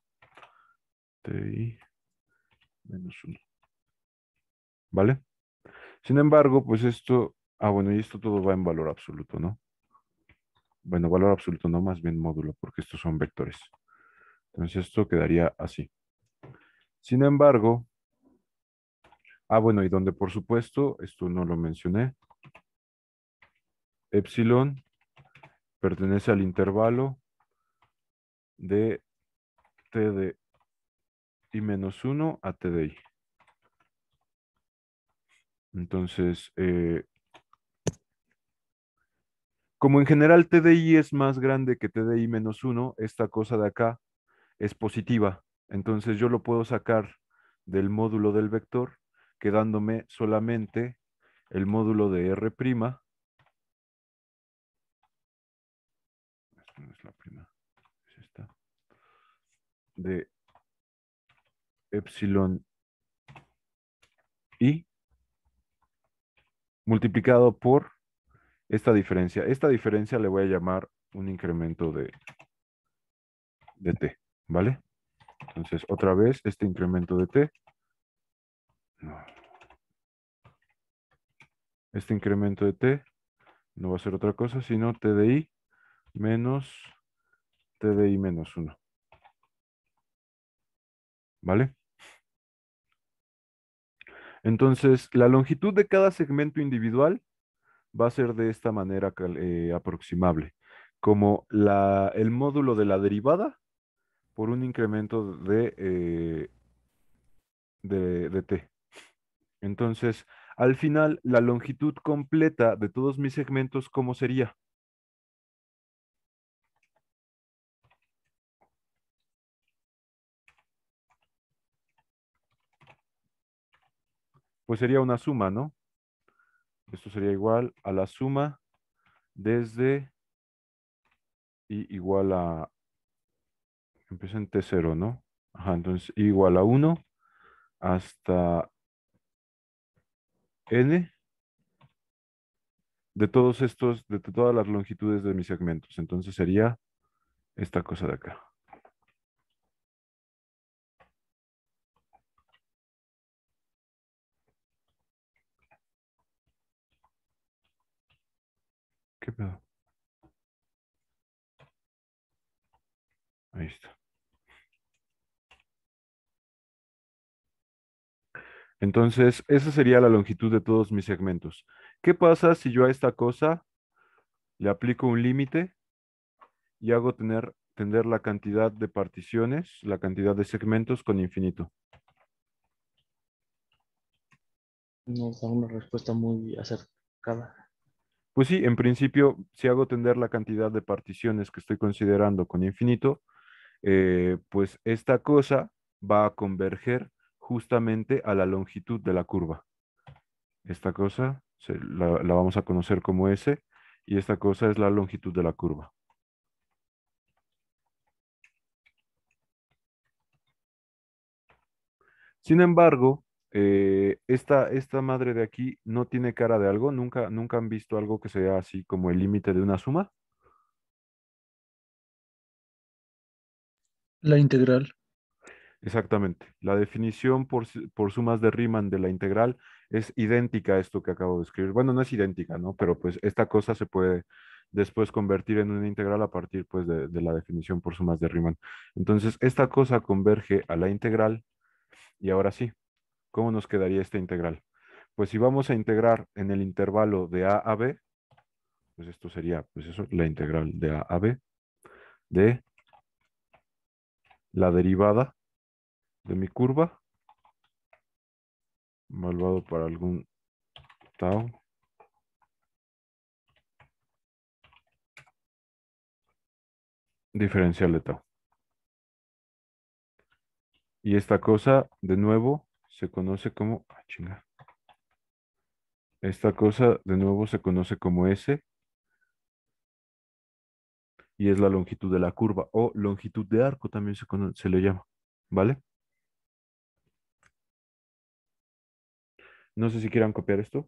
ti menos 1. ¿Vale? Sin embargo, pues esto, bueno, y esto todo va en valor absoluto, ¿no? Bueno, valor absoluto no, más bien módulo, porque estos son vectores. Entonces esto quedaría así. Sin embargo, bueno, y donde por supuesto, esto no lo mencioné, epsilon pertenece al intervalo de t de i menos 1 a t de i. Entonces, como en general t de i es más grande que t de i menos 1, esta cosa de acá es positiva. Entonces yo lo puedo sacar del módulo del vector, quedándome solamente el módulo de R'. Esta no es la prima, es esta. De epsilon i multiplicado por esta diferencia. Esta diferencia le voy a llamar un incremento de t, ¿vale? Entonces, otra vez, este incremento de t. No. Este incremento de t no va a ser otra cosa, sino t de i menos t de i menos 1. ¿Vale? Entonces, la longitud de cada segmento individual va a ser de esta manera aproximable, como el módulo de la derivada por un incremento de t. Entonces, al final, la longitud completa de todos mis segmentos, ¿cómo sería? Pues sería una suma, ¿no? Esto sería igual a la suma desde y igual a, empieza en T0, ¿no? Ajá, entonces igual a 1 hasta n de todos estos, de todas las longitudes de mis segmentos. Entonces sería esta cosa de acá. ¿Qué pedo? Ahí está. Entonces, esa sería la longitud de todos mis segmentos. ¿Qué pasa si yo a esta cosa le aplico un límite y hago tender la cantidad de particiones, la cantidad de segmentos con infinito? Nos da una respuesta muy acercada. Pues sí, en principio, si hago tender la cantidad de particiones que estoy considerando con infinito, pues esta cosa va a converger justamente a la longitud de la curva. Esta cosa la vamos a conocer como S y esta cosa es la longitud de la curva. Sin embargo, esta madre de aquí no tiene cara de algo. Nunca han visto algo que sea así como el límite de una suma. La integral. Exactamente. La definición por sumas de Riemann de la integral es idéntica a esto que acabo de escribir. Bueno, no es idéntica, ¿no? Pero pues esta cosa se puede después convertir en una integral a partir pues de la definición por sumas de Riemann. Entonces, esta cosa converge a la integral y ahora sí, ¿cómo nos quedaría esta integral? Pues si vamos a integrar en el intervalo de a a b, pues esto sería, pues eso, la integral de a a b de la derivada de mi curva, evaluado para algún tau, diferencial de tau. Y esta cosa, de nuevo, se conoce como, chinga. Esta cosa, de nuevo, se conoce como S y es la longitud de la curva o longitud de arco también se le llama, ¿vale? No sé si quieran copiar esto,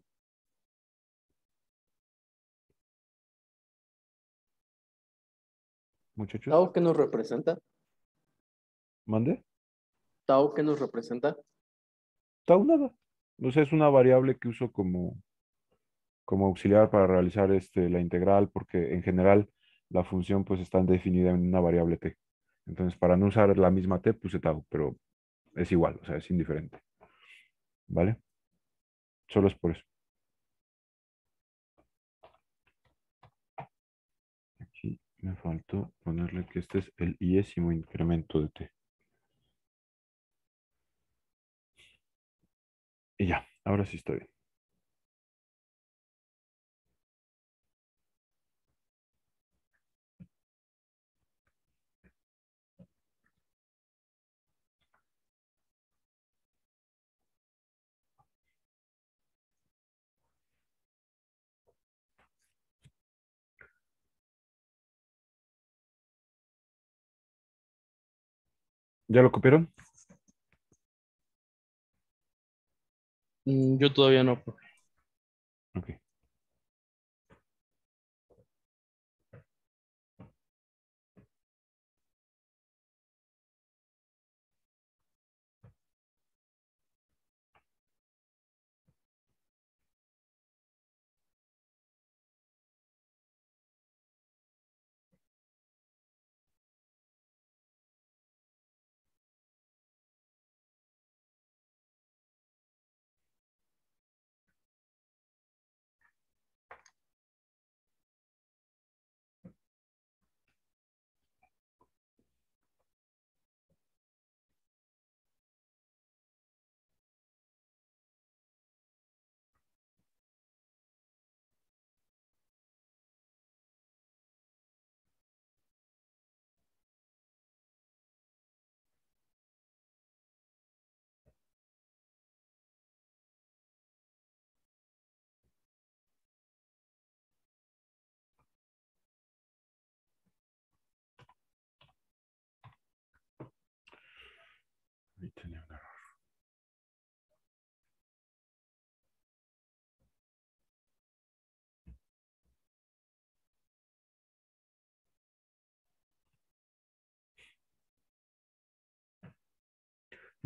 muchachos. Tau, ¿qué nos representa? ¿Mande? Tau, ¿qué nos representa? Tau nada. O sea, es una variable que uso como auxiliar para realizar la integral, porque en general la función pues está definida en una variable t. Entonces, para no usar la misma t, puse tau, pero es igual, o sea, es indiferente. ¿Vale? Solo es por eso. Aquí me faltó ponerle que este es el iésimo incremento de t. Y ya, ahora sí estoy bien. ¿Ya lo copiaron? Yo todavía no, profe. Ok.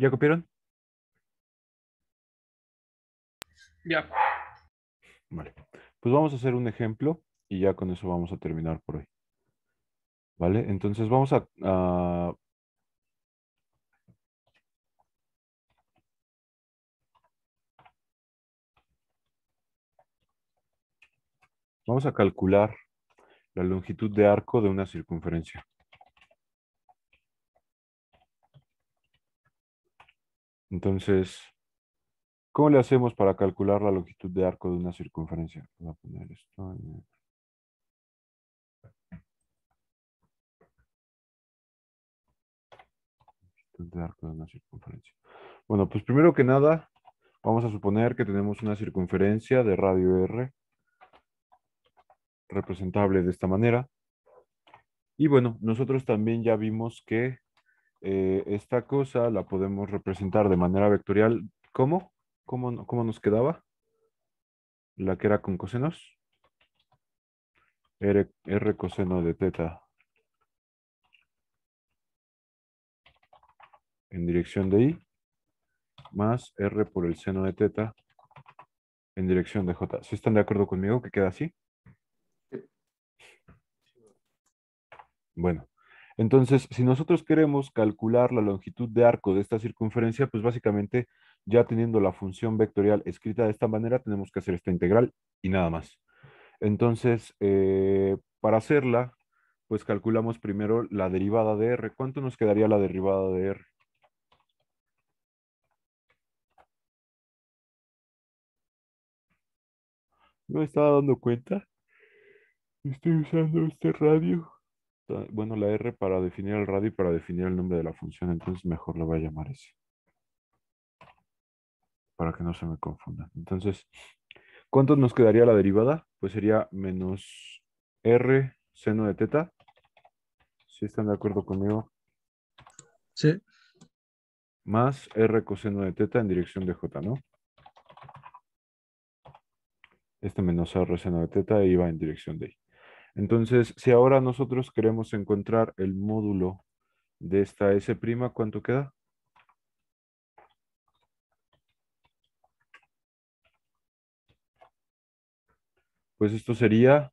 ¿Ya copiaron? Ya. Vale. Pues vamos a hacer un ejemplo y ya con eso vamos a terminar por hoy. ¿Vale? Entonces vamos a calcular la longitud de arco de una circunferencia. Entonces, ¿cómo le hacemos para calcular la longitud de arco de una circunferencia? Voy a poner esto. Longitud de arco de una circunferencia. Bueno, pues primero que nada, vamos a suponer que tenemos una circunferencia de radio R representable de esta manera. Y bueno, nosotros también ya vimos que esta cosa la podemos representar de manera vectorial. ¿Cómo? ¿Cómo nos quedaba? La que era con cosenos. R coseno de teta en dirección de I más R por el seno de teta en dirección de J. ¿Sí están de acuerdo conmigo que queda así? Bueno, entonces, si nosotros queremos calcular la longitud de arco de esta circunferencia, pues básicamente ya teniendo la función vectorial escrita de esta manera, tenemos que hacer esta integral y nada más. Entonces, para hacerla, pues calculamos primero la derivada de R. ¿Cuánto nos quedaría la derivada de R? No me estaba dando cuenta. Estoy usando este radio. Bueno, la R para definir el radio y para definir el nombre de la función, entonces mejor lo voy a llamar ese, para que no se me confunda. Entonces, ¿cuánto nos quedaría la derivada? Pues sería menos R seno de teta. ¿Sí están de acuerdo conmigo? Sí. Más R coseno de teta en dirección de J, ¿no? Este menos R seno de teta iba en dirección de I. Entonces, si ahora nosotros queremos encontrar el módulo de esta S', ¿cuánto queda? Pues esto sería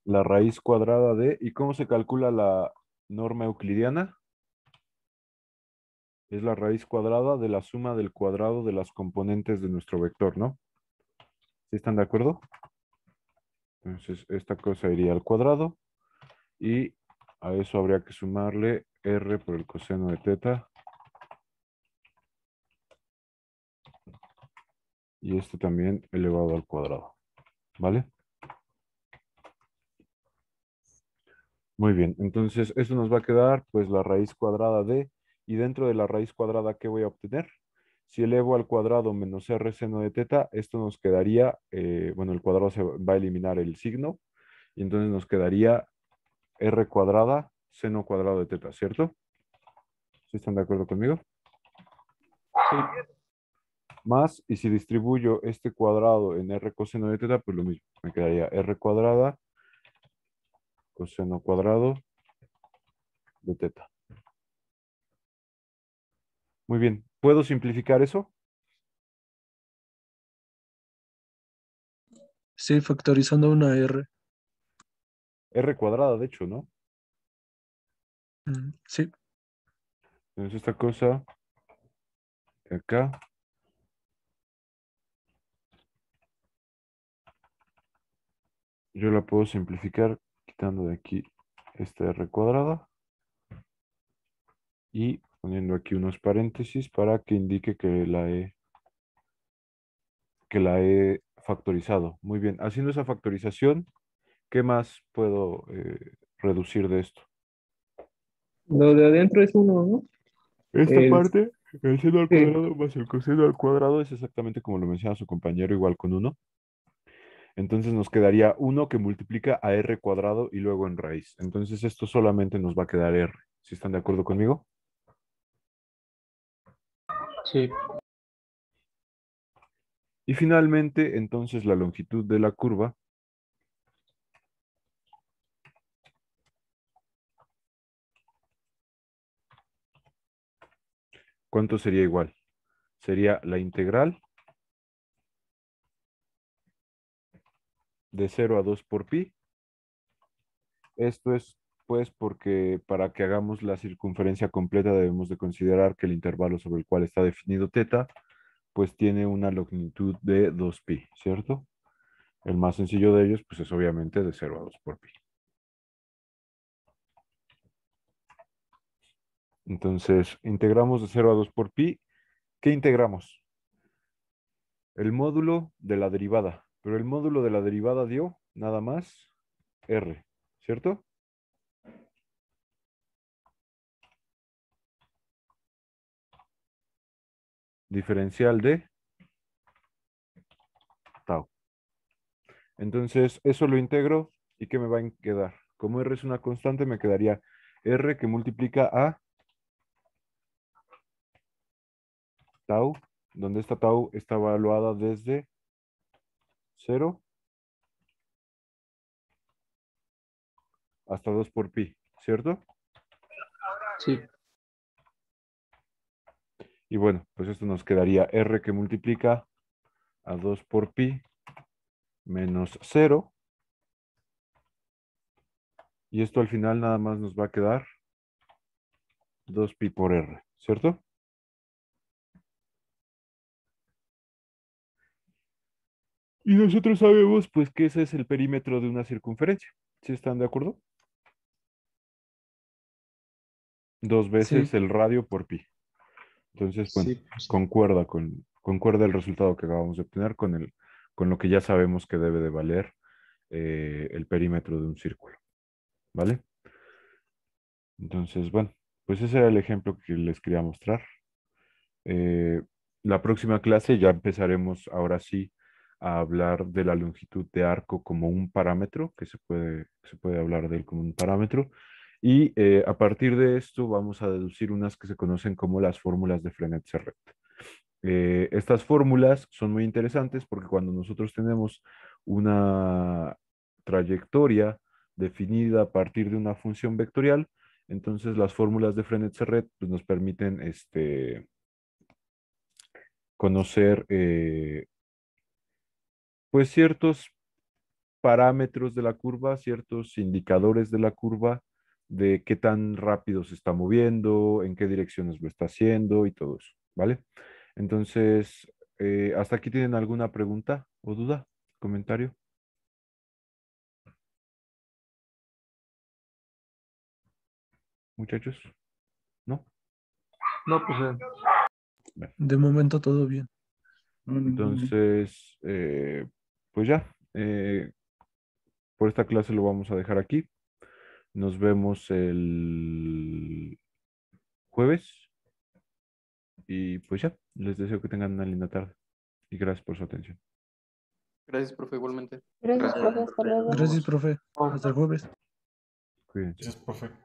la raíz cuadrada de... ¿Y cómo se calcula la norma euclidiana? Es la raíz cuadrada de la suma del cuadrado de las componentes de nuestro vector, ¿no? ¿Sí están de acuerdo? Entonces, esta cosa iría al cuadrado y a eso habría que sumarle R por el coseno de teta. Y esto también elevado al cuadrado. ¿Vale? Muy bien, entonces eso nos va a quedar pues la raíz cuadrada de, y dentro de la raíz cuadrada, ¿qué voy a obtener? Si elevo al cuadrado menos R seno de teta, esto nos quedaría, bueno, el cuadrado se va a eliminar el signo, y entonces nos quedaría R cuadrada seno cuadrado de teta, ¿cierto? ¿Sí están de acuerdo conmigo? Sí. Más, y si distribuyo este cuadrado en R coseno de teta, pues lo mismo, me quedaría R cuadrada coseno cuadrado de teta. Muy bien, ¿puedo simplificar eso? Sí, factorizando una R. R cuadrada, de hecho, ¿no? Sí. Entonces esta cosa de acá yo la puedo simplificar quitando de aquí esta R cuadrada y poniendo aquí unos paréntesis para que indique que la he factorizado. Muy bien, haciendo esa factorización, ¿qué más puedo reducir de esto? Lo de adentro es uno, ¿no? Esta El, parte, el seno al sí. cuadrado más el coseno al cuadrado es exactamente como lo menciona su compañero, igual con uno. Entonces nos quedaría 1 que multiplica a R cuadrado y luego en raíz. Entonces esto solamente nos va a quedar R. ¿Sí están de acuerdo conmigo? Sí. Y finalmente, entonces la longitud de la curva ¿cuánto sería igual? Sería la integral de 0 a 2 por pi. Esto es, pues, porque para que hagamos la circunferencia completa debemos de considerar que el intervalo sobre el cual está definido θ, pues tiene una longitud de 2pi, ¿cierto? El más sencillo de ellos, pues es obviamente de 0 a 2 por pi. Entonces, integramos de 0 a 2 por pi. ¿Qué integramos? El módulo de la derivada. Pero el módulo de la derivada dio nada más r, ¿cierto? Diferencial de tau. Entonces, eso lo integro. ¿Y qué me va a quedar? Como r es una constante, me quedaría r que multiplica a tau, donde esta tau está evaluada desde 0 hasta 2 por pi, ¿cierto? Sí. Y bueno, pues esto nos quedaría r que multiplica a 2 por pi menos 0. Y esto al final nada más nos va a quedar 2pi por r, ¿cierto? Y nosotros sabemos pues que ese es el perímetro de una circunferencia. ¿Sí están de acuerdo? 2 veces Sí. el radio por pi. Entonces, bueno, Sí, pues sí. concuerda el resultado que acabamos de obtener con lo que ya sabemos que debe de valer el perímetro de un círculo. ¿Vale? Entonces, bueno, pues ese era el ejemplo que les quería mostrar. La próxima clase ya empezaremos ahora sí a hablar de la longitud de arco como un parámetro, que se puede hablar de él como un parámetro. Y a partir de esto vamos a deducir unas que se conocen como las fórmulas de Frenet-Serret. Estas fórmulas son muy interesantes porque cuando nosotros tenemos una trayectoria definida a partir de una función vectorial, entonces las fórmulas de Frenet-Serret pues, nos permiten conocer pues ciertos parámetros de la curva, ciertos indicadores de la curva, de qué tan rápido se está moviendo, en qué direcciones lo está haciendo y todo eso, ¿vale? Entonces, ¿hasta aquí tienen alguna pregunta o duda, comentario? Muchachos, ¿no? No, pues Bueno, De momento todo bien. entonces, pues ya, por esta clase lo vamos a dejar aquí. Nos vemos el jueves y pues ya, les deseo que tengan una linda tarde y gracias por su atención. Gracias, profe, igualmente. Gracias, profe. Hasta luego. Gracias, profe. Hasta el jueves. Cuídense. Gracias, profe.